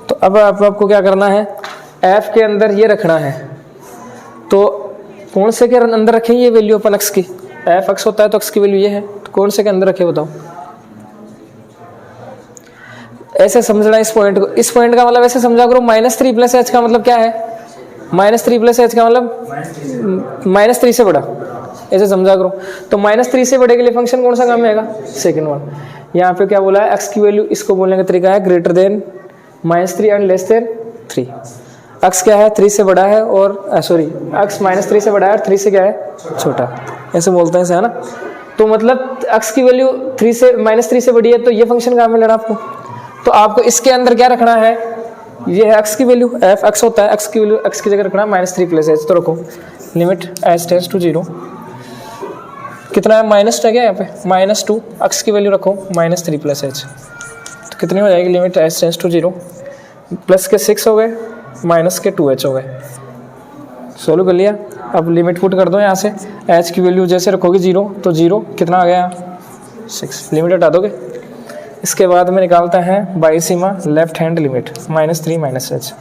तो अब आपको क्या करना है? f के अंदर ये रखना है। तो कौन से के अंदर रखें ये वैल्यू अपन x की? f(x) होता है तो x की वैल्यू ये है, तो कौन से के अंदर रखे बताओ? ऐसे समझना इस पॉइंट को। इस पॉइंट का मतलब ऐसे समझा करो, -3 प्लस h का मतलब क्या है? -3 प्लस h का मतलब -3 से बड़ा, ऐसे समझा करो। तो -3 से बड़े के लिए फंक्शन कौन सा काम में आएगा? सेकंड वाला। यहाँ पे क्या बोला है? x की वैल्यू, इसको बोलने का तरीका है greater than -3 and less than 3। x क्या है? 3 से बड़ा है, और x -3 से बड़ा है और 3 से क्या है? छोटा। ऐसे बोलते हैं, है ना? तो मतलब x की वैल्यू -3 से बड़ी है, तो ये फंक्शन काम में लेना आपको। तो आपको इसके अंदर क्या रखना है? ये है x की वैल्यू, f(x) होता है, x की वैल्यू x की जगह रखना है -3 प्लस h। तो रखो लिमिट h टेंड्स टू 0। कितना है? माइनस है क्या यहाँ पे? -2। x की वैल्यू रखो -3 प्लस h। तो कितनी हो जाएगी? Limit h tends to 0। Plus के 6 हो गए, माइनस के 2h हो गए। सोल्व कर लिया। अब लिमिट पुट कर दो यहाँ से। h की वैल्यू जैसे रखोगे 0, तो 0 कितना आ गया? 6। लिमिट हटा दोगे। इसके बाद में निकालता है by Seema left hand limit -3 minus h।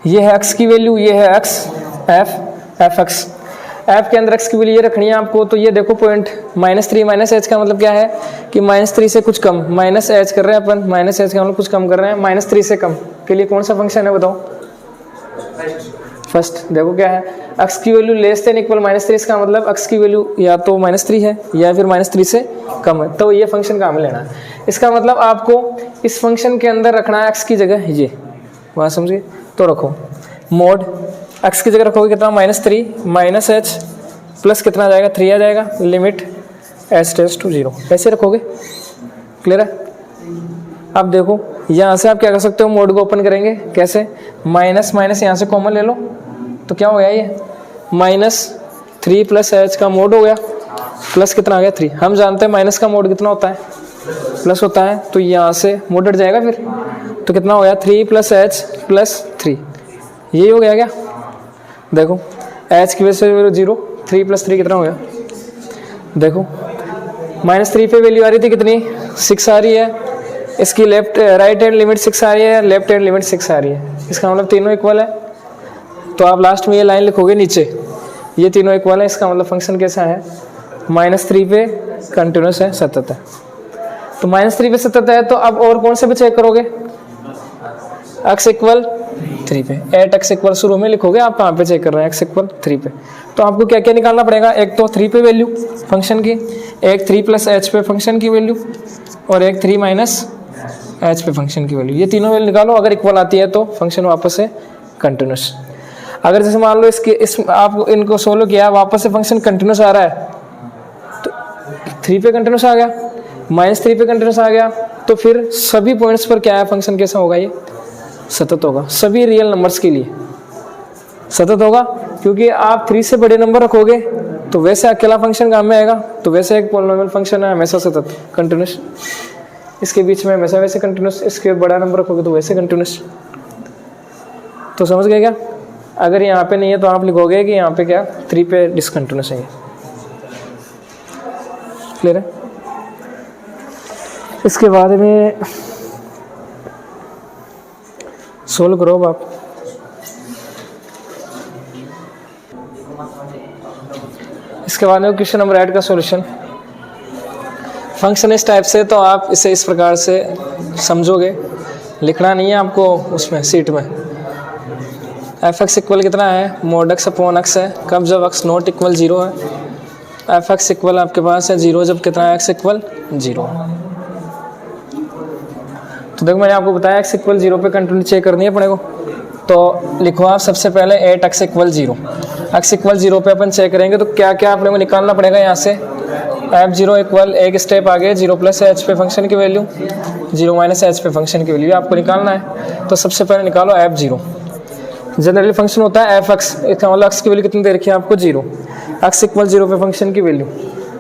ये है x की वैल्यू, ये है x f(x). f के अंदर x की वैल्यू ये रखनी है आपको। तो ये देखो पॉइंट -3 माइनस h का मतलब क्या है? कि -3 से कुछ कम, माइनस h कर रहे हैं अपन, -h का मतलब कुछ कम कर रहे हैं। -3 से कम के लिए कौन सा फंक्शन है बताओ? फर्स्ट। देखो क्या है? x की वैल्यू लेस देन इक्वल -3 का मतलब x की वैल्यू या तो -3 है या फिर -3 से कम है, तो ये फंक्शन काम में लेना है। इसका मतलब आपको इस फंक्शन के अंदर रखना है x की जगह ये, वहाँ समझिए। तो रखो, मोड एक्स की जगह रखोगे कितना -3 माइनस एच प्लस कितना आ जाएगा 3 आ जाएगा, लिमिट एच टेंड्स टू 0 ऐसे रखोगे। क्लियर है। अब देखो यहाँ से आप क्या कर सकते हो, मोड को ओपन करेंगे कैसे, माइनस माइनस यहाँ से कॉमन ले लो तो क्या हो गया ये -3 प्लस एच का मोड हो गया, प्लस कितना आ गया 3। हम जानते हैं माइनस का मोड कितना होता है, प्लस होता है, तो यहाँ से मोड हट जाएगा फिर, तो कितना हो गया 3 प्लस एच प्लस 3, यही हो गया क्या। देखो एच की वजह से 0, 3 प्लस 3 कितना हो गया, देखो -3 पे वैल्यू आ रही थी कितनी 6 आ रही है, इसकी राइट हैंड लिमिट 6 आ रही है, लेफ्ट हैंड लिमिट 6 आ रही है, इसका मतलब तीनों इक्वल है। तो आप लास्ट में ये लाइन लिखोगे नीचे, ये तीनों इक्वल है, इसका मतलब फंक्शन कैसा है, -3 पे कंटिन्यूस है, सतत है। तो -3 पे सतत है, तो अब और कौन से पे चेक करोगे, x इक्वल 3 पे, एट x इक्वल शुरू में लिखोगे, आप कहाँ पे चेक कर रहे हैं x इक्वल 3 पे। तो आपको क्या क्या निकालना पड़ेगा, एक तो 3 पे वैल्यू फंक्शन की, एक 3 प्लस एच पे फंक्शन की वैल्यू, और एक 3 माइनस एच पे फंक्शन की वैल्यू, ये तीनों वैल्यू निकालो। अगर इक्वल आती है तो फंक्शन वापस से कंटिन्यूस। अगर जैसे मान लो इस आप इनको सोल्व किया, वापस से फंक्शन कंटिन्यूस आ रहा है, तो 3 पे कंटिन्यूस आ गया, -3 पे कंटिन्यूस आ गया, तो फिर सभी पॉइंट्स पर क्या है, फंक्शन कैसा होगा, ये सतत होगा। सभी रियल नंबर्स के लिए सतत होगा, क्योंकि आप 3 से बड़े नंबर रखोगे तो वैसे अकेला फंक्शन काम में आएगा, तो वैसे एक पॉलिनोमियल फंक्शन है हमेशा सतत कंटिन्यूस, इसके बीच में हमेशा वैसे कंटिन्यूस, इसके बड़ा नंबर रखोगे तो वैसे कंटिन्यूस। तो समझ गए क्या। अगर यहाँ पे नहीं है तो आप लिखोगे कि यहाँ पे क्या 3 पे डिसकंटिन्यूस है। क्लियर है। इसके बाद में सोल्व करो अब आप। इसके बाद में क्वेश्चन नंबर 8 का सॉल्यूशन। फंक्शन इस टाइप से, तो आप इसे इस प्रकार से समझोगे, लिखना नहीं है आपको उसमें सीट में। एफ एक्स इक्वल कितना है, मोड एक्स अपॉन एक्स है, कब जब एक्स नॉट इक्वल 0 है। एफ एक्स इक्वल आपके पास है 0 जब कितना है, एक्स इक्वल 0। तो देखो मैंने आपको बताया एक्स इक्वल 0 पे कंटिन्यू चेक करनी है अपने को, तो लिखो आप सबसे पहले 8 एक्स इक्वल 0। एक्स इक्वल 0 पे अपन चेक करेंगे तो क्या क्या अपने को निकालना पड़ेगा यहाँ से। एफ 0 इक्वल एक स्टेप आगे 0 प्लस एच पे फंक्शन की वैल्यू, 0 माइनस एच पे फंक्शन की वैल्यू आपको निकालना है। तो सबसे पहले निकालो एफ 0। जनरली फंक्शन होता है एफ एक्स, इसका मतलब एक्स की वैल्यू कितनी दे रखी है आपको 0, एक्स इक्वल 0 पे फंक्शन की वैल्यू।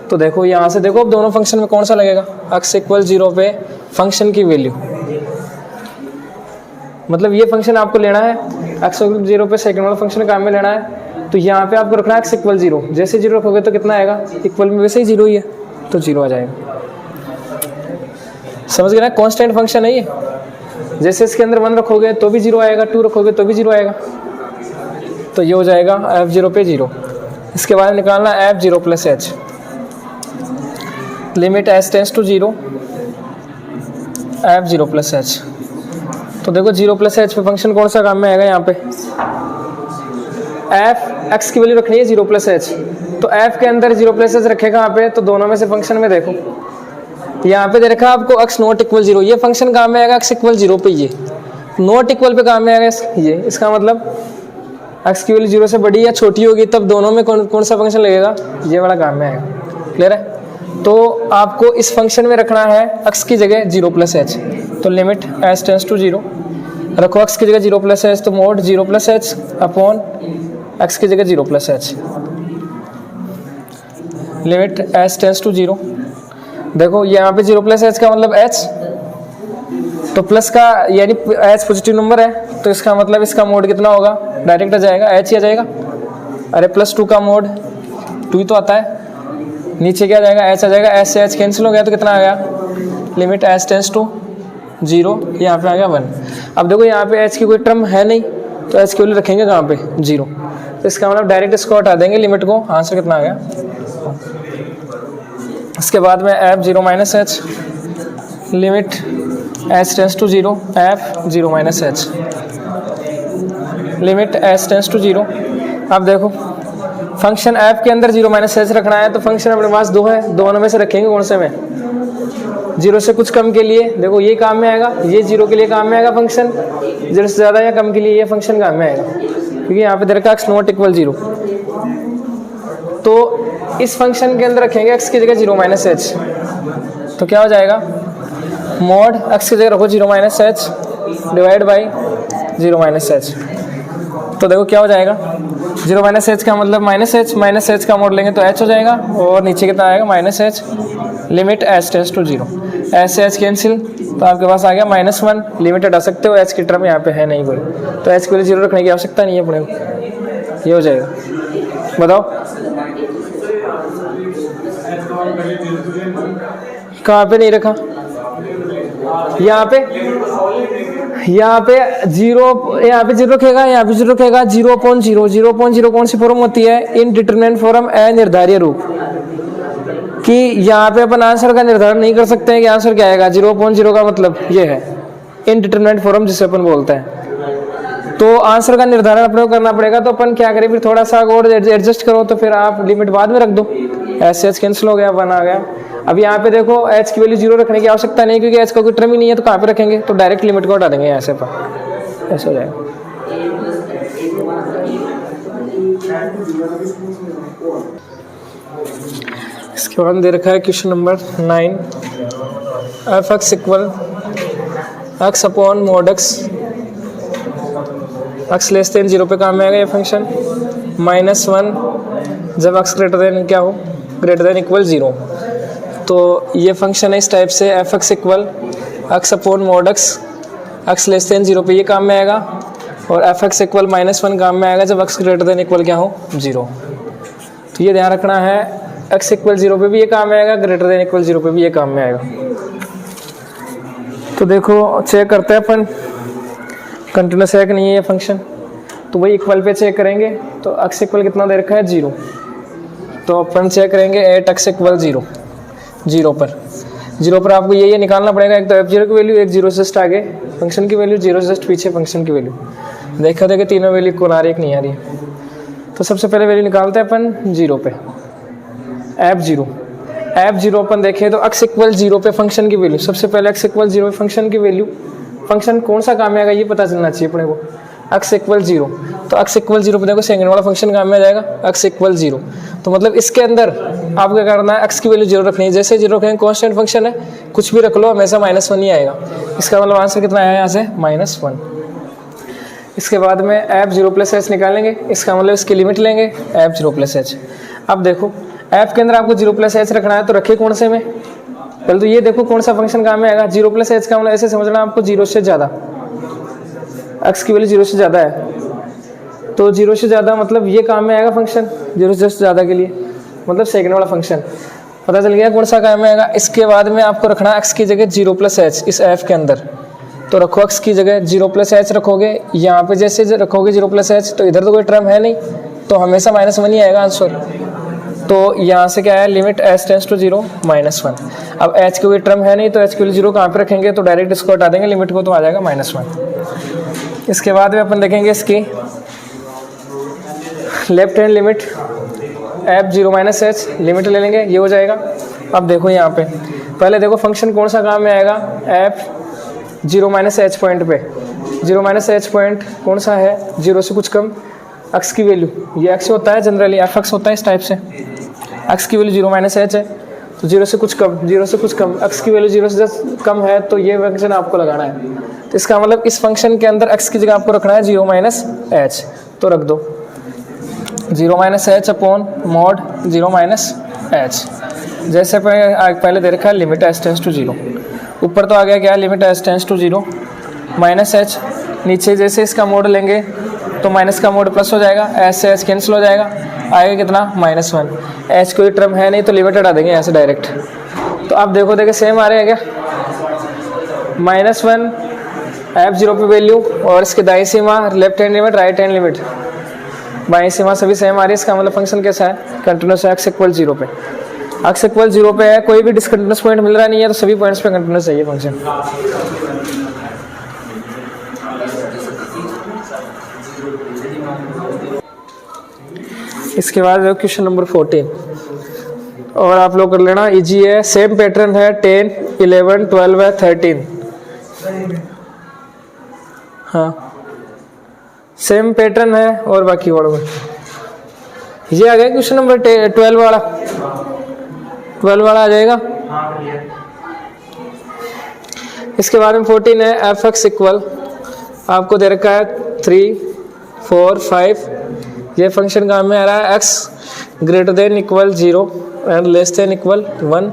तो देखो यहाँ से देखो अब दोनों फंक्शन में कौन सा लगेगा, एक्स इक्वल 0 पे फंक्शन की वैल्यू, मतलब ये फंक्शन आपको लेना है एक्स इक्वल 0 पे सेकंड वाला फंक्शन काम में लेना है। तो यहाँ पे आपको रखना है एक्स इक्वल 0, जैसे 0 रखोगे तो कितना आएगा, इक्वल में वैसे ही 0 ही है तो 0 आ जाएगा। समझ गए ना, कांस्टेंट फंक्शन है ये। जैसे इसके अंदर 1 रखोगे तो भी 0 आएगा, 2 रखोगे तो भी 0 आएगा, तो ये हो जाएगा एफ 0 पे 0। इसके बाद निकालना F 0 plus H, limit H tends to 0, F 0 plus H. तो देखो 0 प्लस एच पे फंक्शन कौन सा काम में आएगा, यहाँ पे एफ एक्स की वैल्यू रखनी है 0 प्लस एच, तो एफ के अंदर 0 प्लस एच रखेगा यहाँ पे, तो दोनों में से फंक्शन में देखो यहाँ पे दे रखा आपको एक्स नॉट इक्वल 0, ये फंक्शन काम में आएगा एक्स इक्वल 0 पे, ये नॉट इक्वल पे काम में आएगा ये। इसका मतलब एक्स की वैल्यू 0 से बड़ी या छोटी होगी तब दोनों में कौन सा फंक्शन लगेगा, ये वाला काम में आएगा। क्लियर है। तो आपको इस फंक्शन में रखना है एक्स की जगह 0 प्लस एच, तो लिमिट एच टेंस टू 0 रखो, एक्स की जगह 0 प्लस एच, तो mod 0 plus H upon X की जगह 0 plus H, limit H tends to 0। देखो यहाँ पे 0 प्लस एच का मतलब एच, तो प्लस का यानी एच पॉजिटिव नंबर है, तो इसका मतलब इसका मोड कितना होगा, डायरेक्ट आ जाएगा एच ही आ जाएगा। अरे +2 का मोड 2 ही तो आता है, नीचे क्या आ जाएगा एच आ जाएगा, एच से एच कैंसिल हो गया तो कितना आ गया, लिमिट एच टेंस टू 0, यहाँ पे आ गया 1। अब देखो यहाँ पे एच की कोई टर्म है नहीं, तो एच की वैल्यू रखेंगे कहाँ पे 0, तो इसका मतलब डायरेक्ट इसको हटा देंगे लिमिट को, आंसर कितना आ गया। इसके बाद में F 0 minus H, limit H tends to 0, F 0 minus H, limit H tends to 0। अब देखो फंक्शन एफ के अंदर 0 माइनस एच रखना है, तो फंक्शन अपने पास 2 है, दोनों में से रखेंगे कौन से में, 0 से कुछ कम के लिए देखो ये काम में आएगा, ये 0 के लिए काम में आएगा फंक्शन, 0 से ज़्यादा या कम के लिए ये फंक्शन काम में आएगा। क्योंकि यहाँ पे दे रखा x नॉट इक्वल 0। तो इस फंक्शन के अंदर रखेंगे x की जगह 0 माइनस एच, तो क्या हो जाएगा, मॉड x की जगह रखो 0 minus H divide by 0 minus H. तो देखो क्या हो जाएगा, 0 माइनस एच का मतलब माइनस एच का मोड लेंगे तो h हो जाएगा, और नीचे कितना आएगा minus H, limit h tends to 0, H से एच कैंसिल, तो आपके पास आ गया -1, लिमिट हटा सकते हो, h की टर्म यहाँ पे है नहीं कोई, तो h के लिए 0 रखने की आवश्यकता नहीं है अपने को, ये हो जाएगा। बताओ कहाँ पे नहीं रखा, यहाँ पे 0, यहाँ पे 0 रखेगा, यहाँ पे 0 रखेगा, 0.0, 0.0 कौन सी फॉर्म होती है, इनडिटरमिनेट फॉर्म, अनिर्धारीय रूप, कि यहाँ पे अपन आंसर का निर्धारण नहीं कर सकते हैं कि आंसर क्या आएगा। 0.0 का मतलब ये है इनडिटरमिनेट फॉर्म जिसे अपन बोलते हैं। तो आंसर का निर्धारण अपने को करना पड़ेगा, तो अपन क्या करें फिर, थोड़ा सा और एडजस्ट करो, तो फिर आप लिमिट बाद में रख दो, एच कैंसिल हो गया, 1 आ गया। अब यहाँ पे देखो h की वैल्यू 0 रखने की आवश्यकता नहीं, क्योंकि h का कोई टर्म ही नहीं है, तो कहाँ पे रखेंगे, तो डायरेक्ट लिमिट को हटा देंगे ऐसे पर, ऐसे हो जाएगा। इसके बाद दे रखा है question number 9, f(x) equal x upon mod x less than 0 पे काम में आएगा ये फंक्शन, -1 जब x ग्रेटर देन क्या हो, ग्रेटर देन इक्वल 0। तो ये फंक्शन है इस टाइप से, f(x) equal x upon mod x less than 0 पे ये काम में आएगा, और f(x) इक्वल -1 काम में आएगा जब x ग्रेटर देन इक्वल क्या हो 0। तो ये ध्यान रखना है, x इक्वल 0 पे भी ये काम में आएगा, ग्रेटर देन इक्वल 0 पे भी ये काम में आएगा। तो देखो चेक करते हैं अपन, कंटिन्यूस है कि नहीं है ये फंक्शन, तो वही इक्वल पे चेक करेंगे। तो x इक्वल कितना दे रखा है 0, तो अपन चेक करेंगे 8x इक्वल 0, 0 पर आपको ये निकालना पड़ेगा, एक तो f0 की वैल्यू, एक 0 से जस्ट आगे फंक्शन की वैल्यू, 0 से जस्ट पीछे फंक्शन की वैल्यू। देखा था कि तीनों वैल्यू कौन आ रही है कि नहीं आ रही है। तो सबसे पहले वैल्यू निकालते हैं अपन 0 पे, f0 अपन देखें तो x इक्वल 0 पे फंक्शन की वैल्यू, सबसे पहले x इक्वल 0 पे फंक्शन की वैल्यू, फंक्शन कौन सा काम में आएगा ये पता चलना चाहिए अपने को। x इक्वल 0, तो x इक्वल 0 पे देखो सेकंड वाला फंक्शन काम में आ जाएगा, x इक्वल 0। तो मतलब इसके अंदर आपको क्या करना है, x की वैल्यू 0 रखनी है, जैसे 0 रखेंगे कांस्टेंट फंक्शन है, कुछ भी रख लो हमेशा -1 ही आएगा। इसका मतलब आंसर कितना आया यहाँ से -1। इसके बाद में f0 प्लस h निकालेंगे, इसका मतलब इसकी लिमिट लेंगे f0 प्लस h। अब देखो f के अंदर आपको 0 प्लस h रखना है, तो रखे कौन से में, पहले तो ये देखो कौन सा फंक्शन काम में आएगा। 0 प्लस h का मतलब ऐसे समझना आपको 0 से ज़्यादा, x की वैल्यू 0 से ज़्यादा है, तो 0 से ज़्यादा मतलब ये काम में आएगा फंक्शन, 0 से ज़्यादा के लिए मतलब सेकंड वाला फंक्शन, पता चल गया कौन सा काम में आएगा। इसके बाद में आपको रखना x की जगह 0 प्लस h इस f के अंदर, तो रखो x की जगह 0 प्लस h रखोगे, यहाँ पे जैसे रखोगे 0 प्लस h, तो इधर तो कोई टर्म है नहीं, तो हमेशा -1 ही आएगा आंसर। तो यहाँ से क्या है, लिमिट h टेंड्स टू 0 -1। अब h की कोई टर्म है नहीं, तो h की वैल्यू 0 कहाँ पे रखेंगे, तो डायरेक्ट इसको हटा देंगे लिमिट को, तो आ जाएगा -1। इसके बाद में अपन देखेंगे इसकी left hand limit, f0 -h limit ले लेंगे, ये हो जाएगा। अब देखो यहाँ पे पहले देखो फंक्शन कौन सा काम में आएगा, f0 -h पॉइंट पे, 0 -h पॉइंट कौन सा है, 0 से कुछ कम x की वैल्यू, ये x होता है जनरली, f(x) होता है इस टाइप से, x की वैल्यू 0 -h है, तो 0 से कुछ कम, 0 से कुछ कम, x की वैल्यू 0 से कम है, तो ये फंक्शन आपको लगाना है। तो इसका मतलब इस फंक्शन के अंदर x की जगह आपको रखना है 0 -h, तो रख दो 0 -h अपॉन मॉड 0 -h। जैसे पहले दे रखा है लिमिट h टेंड्स टू 0, ऊपर तो आ गया क्या, limit h tends to 0 -h, नीचे जैसे इसका मोड लेंगे तो माइनस का मोड प्लस हो जाएगा, h से h कैंसिल हो जाएगा, आएगा कितना -1, h कोई टर्म है नहीं, तो लिमिट हटा देंगे यहाँ से डायरेक्ट। तो आप देखो सेम आ रहे हैं क्या, -1 f0 पे वैल्यू, और इसके दाईं सीमा left hand limit, right hand limit, बाईं सीमा सभी सेम आ रही है। इसका मतलब फंक्शन कैसा है, कंटिन्यूस है, x इक्वल 0 पे, x इक्वल 0 पे है, कोई भी डिसकंटिन्यूस पॉइंट मिल रहा नहीं है, तो सभी पॉइंट्स पे कंटिन्यूस चाहिए फंक्शन। इसके बाद क्वेश्चन नंबर 14, और आप लोग कर लेना, इजी है, सेम पैटर्न है, 10, 11, 12 है, 13, हाँ सेम पैटर्न है और बाकी वालों में। ये आ गया क्वेश्चन नंबर 12 वाला, 12 वाला आ जाएगा। इसके बाद में 14 है एफ एक्स इक्वल, आपको दे रखा है 3, 4, 5। ये फंक्शन काम में आ रहा है x greater than equal 0 and less than equal 1।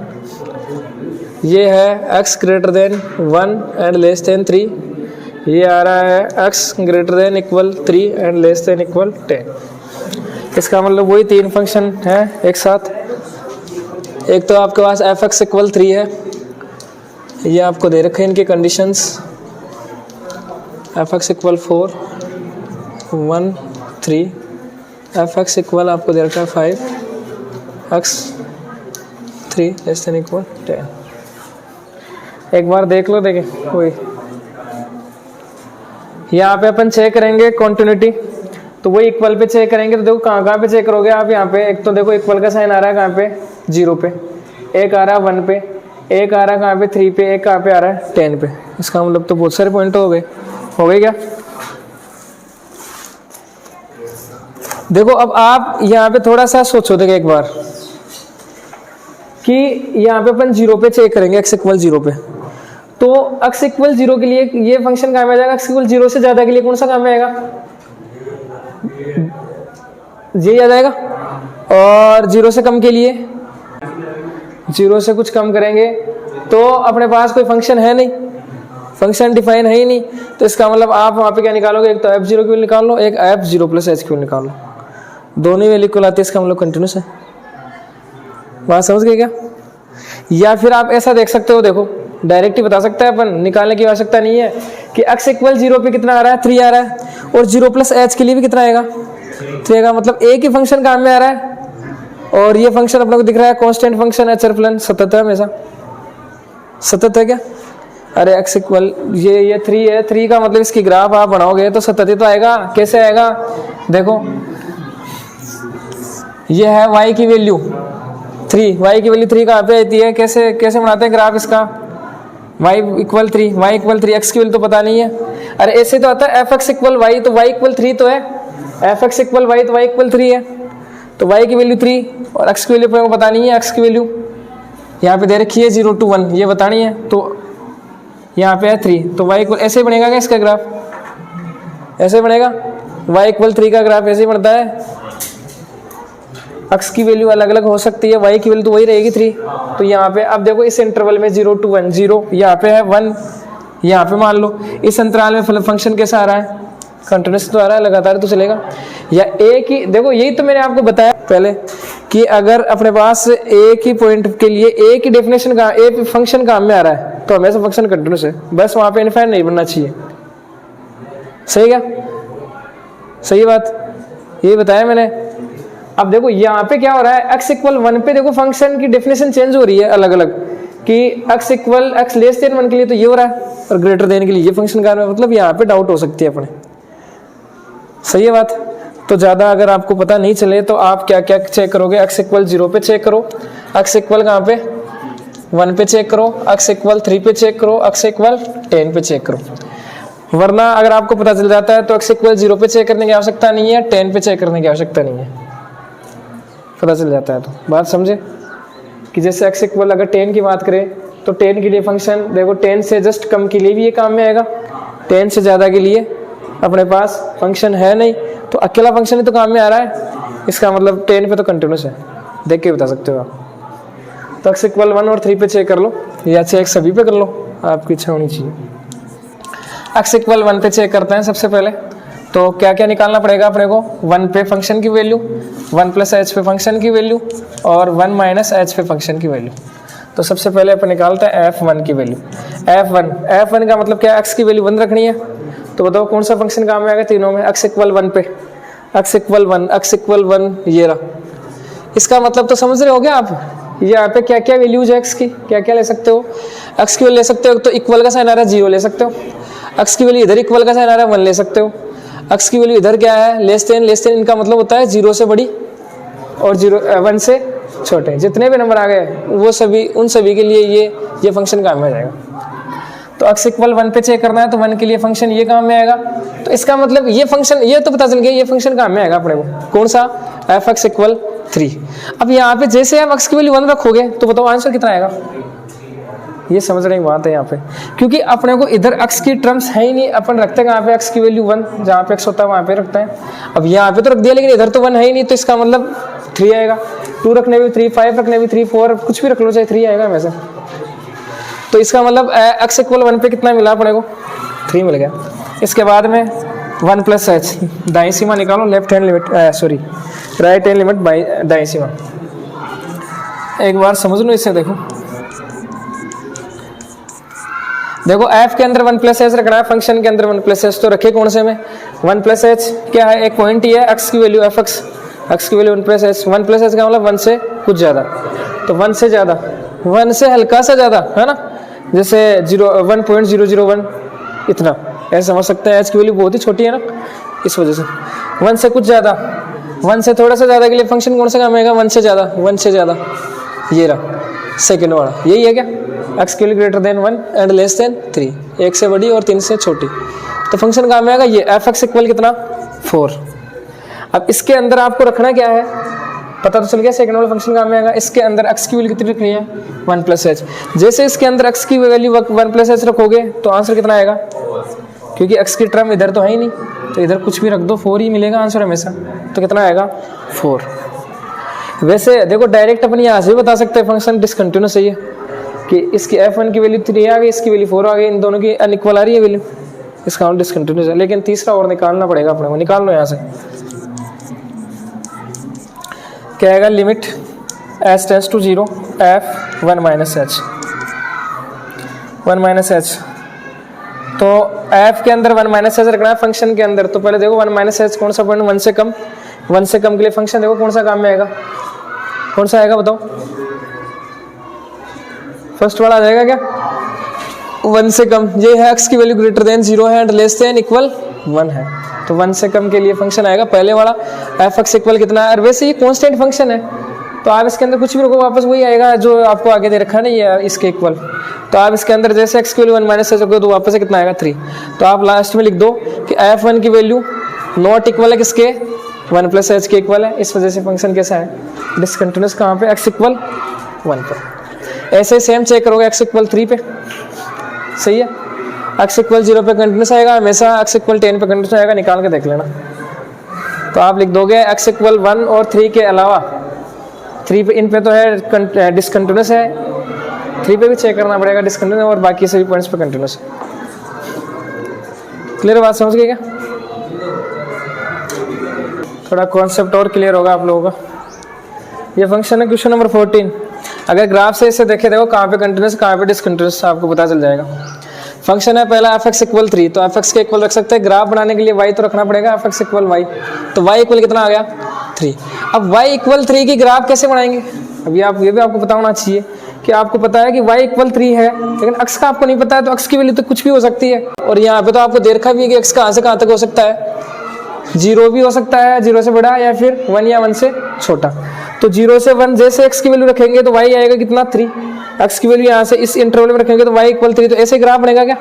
ये है x greater than 1 and less than 3। ये आ रहा है x greater than equal 3 and less than equal 10। इसका मतलब वही 3 फंक्शन है एक साथ। एक तो आपके पास एफ एक्स इक्वल 3 है, ये आपको दे रखे हैं इनके conditions. F x equal 4, 1, 3। F x equal आपको दे रखा है 5, एक्स 3 लेस देन इक्वल 10। एक बार देख लो, देखें वही। यहाँ पे अपन चेक करेंगे कॉन्टिन्यूटी, तो वही इक्वल पे चेक करेंगे। तो देखो कहाँ पे चेक करोगे आप, यहाँ पे एक तो देखो इक्वल का साइन आ रहा है कहाँ पे 0 पे, एक आ रहा है 1 पे, एक आ रहा है कहाँ पे 3 पे, एक कहाँ पे आ रहा है 10 पे। इसका मतलब तो बहुत सारे पॉइंट हो गए क्या? देखो अब आप यहाँ पे थोड़ा सा सोचो, देखो एक बार कि यहाँ पे अपन 0 पे चेक करेंगे, x इक्वल 0 पे, तो x इक्वल 0 के लिए ये फंक्शन काम में आ जाएगा। x इक्वल 0 से ज्यादा के लिए कौन सा काम में आएगा? ये आ जाएगा। और 0 से कम के लिए 0 से कुछ कम करेंगे तो अपने पास कोई फंक्शन है नहीं, फंक्शन डिफाइन है ही नहीं। तो इसका मतलब आप वहाँ पे क्या निकालोगे? एक तो f0 की वैल्यू निकाल लो, एक f0 प्लस h की वैल्यू निकाल लो। दोनों वैल्यू को लाते, इसका मतलब कंटिन्यूस है। बात समझ गए क्या? या फिर आप ऐसा देख सकते हो, देखो डायरेक्ट ही बता सकता है अपन, निकालने की आवश्यकता नहीं है कि x इक्वल 0 पे कितना आ रहा है? 3 आ रहा है, और 0 प्लस h के लिए भी कितना आएगा? 3 आएगा। मतलब एक ही फंक्शन काम में आ रहा है, और ये फंक्शन अपने को दिख रहा है कांस्टेंट फंक्शन है, चरफलन सतत है, हमेशा सतत है क्या? अरे x इक्वल ये 3 है, 3 का मतलब इसकी ग्राफ आप बनाओगे तो सतत ही तो आएगा। कैसे आएगा? देखो ये है y की वैल्यू 3, y की वैल्यू 3 कहाँ पे आती है? कैसे बनाते हैं ग्राफ इसका? y equal 3, y equal 3, x की वैल्यू तो पता नहीं है। अरे ऐसे तो आता है एफ एक्स इक्वल y, तो y इक्वल 3 तो है, एफ एक्स इक्वल y तो y इक्वल 3 है। तो y की वैल्यू 3 और x की वैल्यू को पता नहीं है। x की वैल्यू यहाँ पे दे रखी है 0 to 1, ये बतानी है, तो यहाँ पे है 3। तो y इक्वल ऐसे बनेगा क्या इसका ग्राफ? ऐसे बनेगा। y इक्वल 3 का ग्राफ ऐसे ही बनता है। x की वैल्यू अलग अलग हो सकती है, y की वैल्यू तो वही रहेगी 3। तो यहाँ पे अब देखो इस इंटरवल में 0 to 1, 0 यहाँ पे है 1, यहाँ पे मान लो इस अंतराल में फंक्शन कैसा आ रहा है? कंटिन्यूस तो आ रहा है, लगातार तो चलेगा। या एक ही, देखो यही तो मैंने आपको बताया पहले कि अगर अपने पास एक ही पॉइंट के लिए एक ही डेफिनेशन का एक फंक्शन काम में आ रहा है तो हमेशा फंक्शन कंटिन्यूस है, बस वहां पे इनफाइनाइट नहीं बनना चाहिए। सही क्या? सही बात, यही बताया मैंने। अब देखो यहाँ पे क्या हो रहा है, x इक्वल 1 पे देखो फंक्शन की डेफिनेशन चेंज हो रही है अलग अलग, कि x equal x less than 1 के लिए तो ये हो रहा है और ग्रेटर देन के लिए ये फंक्शन का मतलब यहाँ पे डाउट हो सकती है अपने। सही है बात। तो ज़्यादा अगर आपको पता नहीं चले तो आप क्या क्या चेक करोगे? x इक्वल 0 पे चेक करो, x इक्वल कहाँ पे 1 पे चेक करो, x इक्वल 3 पे चेक करो, x इक्वल 10 पे चेक करो। वरना अगर आपको पता चल जाता है तो x इक्वल 0 पे चेक करने की आवश्यकता नहीं है, 10 पे चेक करने की आवश्यकता नहीं है, पता चल जाता है। तो बात समझे कि जैसे x इक्वल अगर 10 की बात करें तो 10 के लिए फंक्शन देखो 10 से जस्ट कम के लिए भी ये काम में आएगा, 10 से ज़्यादा के लिए अपने पास फंक्शन है नहीं, तो अकेला फंक्शन ही तो काम में आ रहा है। इसका मतलब 10 पे तो कंटिन्यूस है, देख के बता सकते हो आप। तो x इक्वल 1 और 3 पे चेक कर लो, या चेक सभी पे कर लो, आपकी इच्छा होनी चाहिए। x इक्वल 1 पे चेक करते हैं सबसे पहले। तो क्या क्या निकालना पड़ेगा अपने को? 1 पे फंक्शन की वैल्यू, 1 प्लस h पे फंक्शन की वैल्यू और 1 माइनस h पे फंक्शन की वैल्यू। तो सबसे पहले अपन निकालते हैं f1 की वैल्यू। f1 का मतलब क्या है? x की वैल्यू 1 रखनी है। तो बताओ कौन सा फंक्शन काम में आएगा तीनों में? x इक्वल 1 पे, x इक्वल 1, x इक्वल 1 ये रहा। इसका मतलब तो समझ रहे हो क्या आप? यहाँ पे क्या क्या वैल्यूज है x की, क्या क्या ले सकते हो? x की वैल्यू ले सकते हो तो इक्वल का साइन आ रहा है 0 ले सकते हो, x की वैल्यू इधर इक्वल का साइन आ रहा है 1 ले सकते हो, x की वैल्यू इधर क्या है लेस देन इनका मतलब होता है 0 से बड़ी और 1 से छोटे। जितने भी नंबर आ गए वो सभी उन सभी के लिए ये फंक्शन काम में आ जाएगा। तो x इक्वल 1 पे चेक करना है, तो 1 के लिए फंक्शन ये काम में आएगा। तो इसका मतलब ये फंक्शन, ये तो पता चल गया ये फंक्शन काम में आएगा अपने को, कौन सा, f(x = 3). अब यहाँ पे जैसे आप x की वैल्यू 1 रखोगे तो बताओ आंसर कितना आएगा। ये समझने की बात है यहाँ पे, क्योंकि अपने को इधर x की टर्म्स है ही नहीं, अपन रखते हैं यहाँ पे x की वैल्यू 1, जहाँ पे x होता है वहाँ पे रखते हैं। अब यहाँ पे तो रख दिया, लेकिन इधर तो 1 है ही नहीं, तो इसका मतलब 3 आएगा। 2 रखने भी 3, 5 रखने भी 3, 4 कुछ भी रख लो, चाहे 3 आएगा वैसे। तो इसका मतलब x = 1 पे कितना मिला अपने को, 3 मिल गया। इसके बाद में 1 + h, दाईं सीमा निकालो, left hand limit, sorry right hand limit by दाईं सीमा। एक बार समझ लो इससे, देखो f के अंदर 1 + h रखना है, फंक्शन के अंदर 1 + h, तो रखे कौन से में 1 + h क्या है, एक पॉइंट ही है, x की वैल्यू f(x), x की वैल्यू 1 + h, 1 + h का मतलब 1 से कुछ ज़्यादा, तो 1 से ज़्यादा, 1 से हल्का सा ज़्यादा, है ना, जैसे 1.001 इतना, ऐसे समझ सकते हैं। h की वैल्यू बहुत ही छोटी है ना, इस वजह से 1 से कुछ ज़्यादा, 1 से थोड़ा सा ज़्यादा के लिए फंक्शन कौन सा काम आएगा, 1 से ज़्यादा, 1 से ज़्यादा, ये रहा सेकेंड वाला, यही है क्या, x की वैल्यू > 1 एंड < 3, 1 से बड़ी और 3 से छोटी, तो फंक्शन काम में आएगा ये f(x = कितना, 4। अब इसके अंदर आपको रखना क्या है, पता तो चल गया, सेकंड वाला फंक्शन काम में आएगा। इसके अंदर x की वैल्यू कितनी रखनी है, 1 + h। जैसे इसके अंदर x की वैल्यू 1 + h रखोगे तो आंसर कितना आएगा, क्योंकि x की टर्म इधर तो है ही नहीं, तो इधर कुछ भी रख दो 4 ही मिलेगा आंसर हमेशा, तो कितना आएगा 4। वैसे देखो डायरेक्ट अपन यहाँ से भी बता सकते हैं फंक्शन डिसकंटिन्यूअस है ये, कि इसकी f1 की वैल्यू 3 आ गई, इसकी वैल्यू 4 आ गई, इन दोनों की अनइक्वल आ रही है वैल्यू, इसका मतलब डिसकंटिन्यूअस है। लेकिन तीसरा और निकालना पड़ेगा अपने को, निकाल लो यहाँ से, क्या आएगा, limit h → 0 f(1 - h), 1 - h, तो f के अंदर 1 - h रखना है फंक्शन के अंदर। तो पहले देखो 1 - h कौन सा पॉइंट, 1 से कम, 1 से कम के लिए फंक्शन देखो कौन सा काम में आएगा, कौन सा आएगा बताओ, फर्स्ट वाला आ जाएगा क्या, 1 से कम, ये है x की वैल्यू > 0 है एंड < 1 है, तो 1 से कम के लिए फंक्शन आएगा पहले वाला, f(x = कितना है। और वैसे ये कांस्टेंट फंक्शन है, तो आप इसके अंदर कुछ भी रखो वापस वही आएगा जो आपको आगे दे रखा है ना, ये इसके इक्वल। तो आप इसके अंदर जैसे x की वैल्यू 1 - h रखो तो वापस से कितना आएगा, 3। तो आप लास्ट में लिख दो कि f1 की वैल्यू नॉट इक्वल है किसके, 1 + h के इक्वल है, इस वजह से फंक्शन कैसा है, डिसकंटिन्यूअस। कहाँ पे, x = 1 पर। ऐसे सेम चेक करोगे x = 3 पे, सही है, x = 0 पे कंटिन्यूस आएगा हमेशा, x = 10 पे कंटिन्यूस आएगा, निकाल के देख लेना। तो आप लिख दोगे x = 1 और 3 के अलावा, 3 पे इन पे तो है डिसकंटिन्यूस है, 3 पे भी चेक करना पड़ेगा डिसकंटिन्यूस, और बाकी सभी पॉइंट्स पे कंटिन्यूस है। क्लियर बात, समझ गए क्या, थोड़ा कॉन्सेप्ट और क्लियर होगा आप लोगों का। ये फंक्शन है क्वेश्चन नंबर 14। अगर ग्राफ से इसे देखे, देखो कहाँ पे कंटिन्यूस कहाँ पे डिसकंटिन्यूस आपको पता चल जाएगा। फंक्शन है पहला f(x = 3), तो f(x) के इक्वल रख सकते हैं। ग्राफ बनाने के लिए y तो रखना पड़ेगा, f(x = y), तो y इक्वल कितना आ गया, 3। अब y = 3 की ग्राफ कैसे बनाएंगे, अभी आप ये भी आपको पता होना चाहिए कि आपको पता है कि y = 3 है, लेकिन x का आपको नहीं पता है, तो x की वैल्यू तो कुछ भी हो सकती है। और यहाँ पे तो आपको दे रखा भी है कि x कहाँ से कहाँ तक हो सकता है, 0 भी हो सकता है, 0 से बड़ा, या फिर 1 या 1 से छोटा। तो 0 से 1 जैसे x की वैल्यू रखेंगे तो y आएगा कितना, 3। x की वैल्यू यहाँ से इस इंटरवल में रखेंगे तो y = 3, तो ऐसे ग्राफ बनेगा क्या,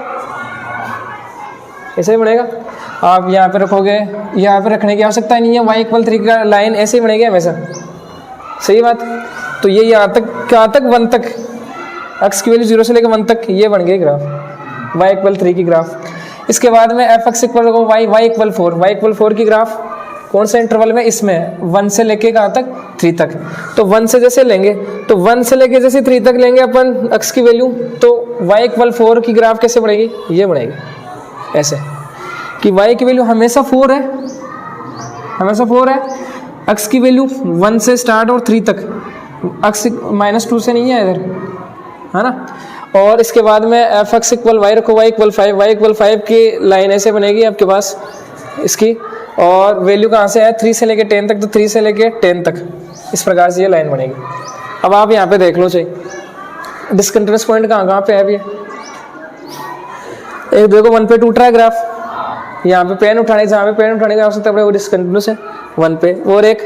ऐसे ही बनेगा। आप यहाँ पे रखोगे, यहाँ पे रखने की आवश्यकता नहीं है, y = 3 का लाइन ऐसे ही बनेगी हमेशा, सही बात। तो ये यहाँ तक, कहाँ तक, 1 तक, x की वैल्यू 0 से लेकर 1 तक, ये बन गई ग्राफ, y = 3 की ग्राफ। इसके बाद में f(x = y, y = 4, y = 4 की ग्राफ कौन सा इंटरवल में, इसमें 1 से लेके कहाँ तक, 3 तक। तो 1 से जैसे लेंगे, तो 1 से लेके जैसे 3 तक लेंगे अपन x की वैल्यू, तो y = 4 की ग्राफ कैसे बढ़ेगी, ये बढ़ेगी ऐसे, कि y की वैल्यू हमेशा 4 है, हमेशा 4 है, x की वैल्यू 1 से स्टार्ट और 3 तक, x -2 से नहीं है इधर, है ना। और इसके बाद में f(x = y) रखो, y = 5, y = 5 की लाइन ऐसे बनेगी आपके पास इसकी, और वैल्यू कहाँ से है, 3 से लेके 10 तक, तो 3 से लेके 10 तक, इस प्रकार से ये लाइन बनेगी। अब आप यहाँ पे देख लो चाहिए डिसकंटिन्यूअस पॉइंट कहाँ कहाँ पे है अभी, एक देखो 1 पे टूट रहा है ग्राफ, यहाँ पे पेन उठाने, जहाँ पे पेन उठाने की आवश्यकता पड़े वो डिसकंटिन्यूअस है 1 पे, और एक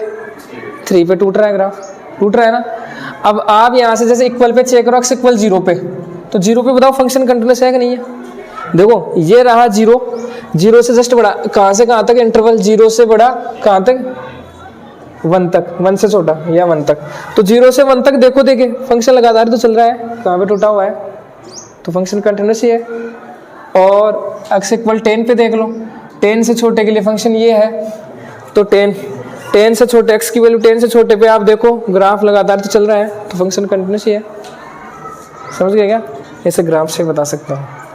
3 पे टूट रहा है ग्राफ, टूट रहा है ना। अब आप यहाँ से जैसे इक्वल पे चेक करो, x = 0 पे, तो 0 पे बताओ फंक्शन कंटिन्यूअस है कि नहीं है, देखो ये रहा 0, 0 से जस्ट बड़ा, कहाँ से कहाँ तक इंटरवल, 0 से बड़ा कहाँ तक, 1 तक, 1 से छोटा या 1 तक। तो 0 से 1 तक देखो, देखे फंक्शन लगातार तो चल रहा है, कहाँ पे टूटा हुआ है, तो फंक्शन कंटिन्यूस ही है। और x इक्वल 10 पे देख लो, 10 से छोटे के लिए फंक्शन ये है, तो 10 से छोटे, x की वैल्यू 10 से छोटे पे आप देखो ग्राफ लगातार तो चल रहा है, तो फंक्शन कंटिन्यूस ही है। समझ गए क्या? ऐसे ग्राफ से बता सकता हूँ।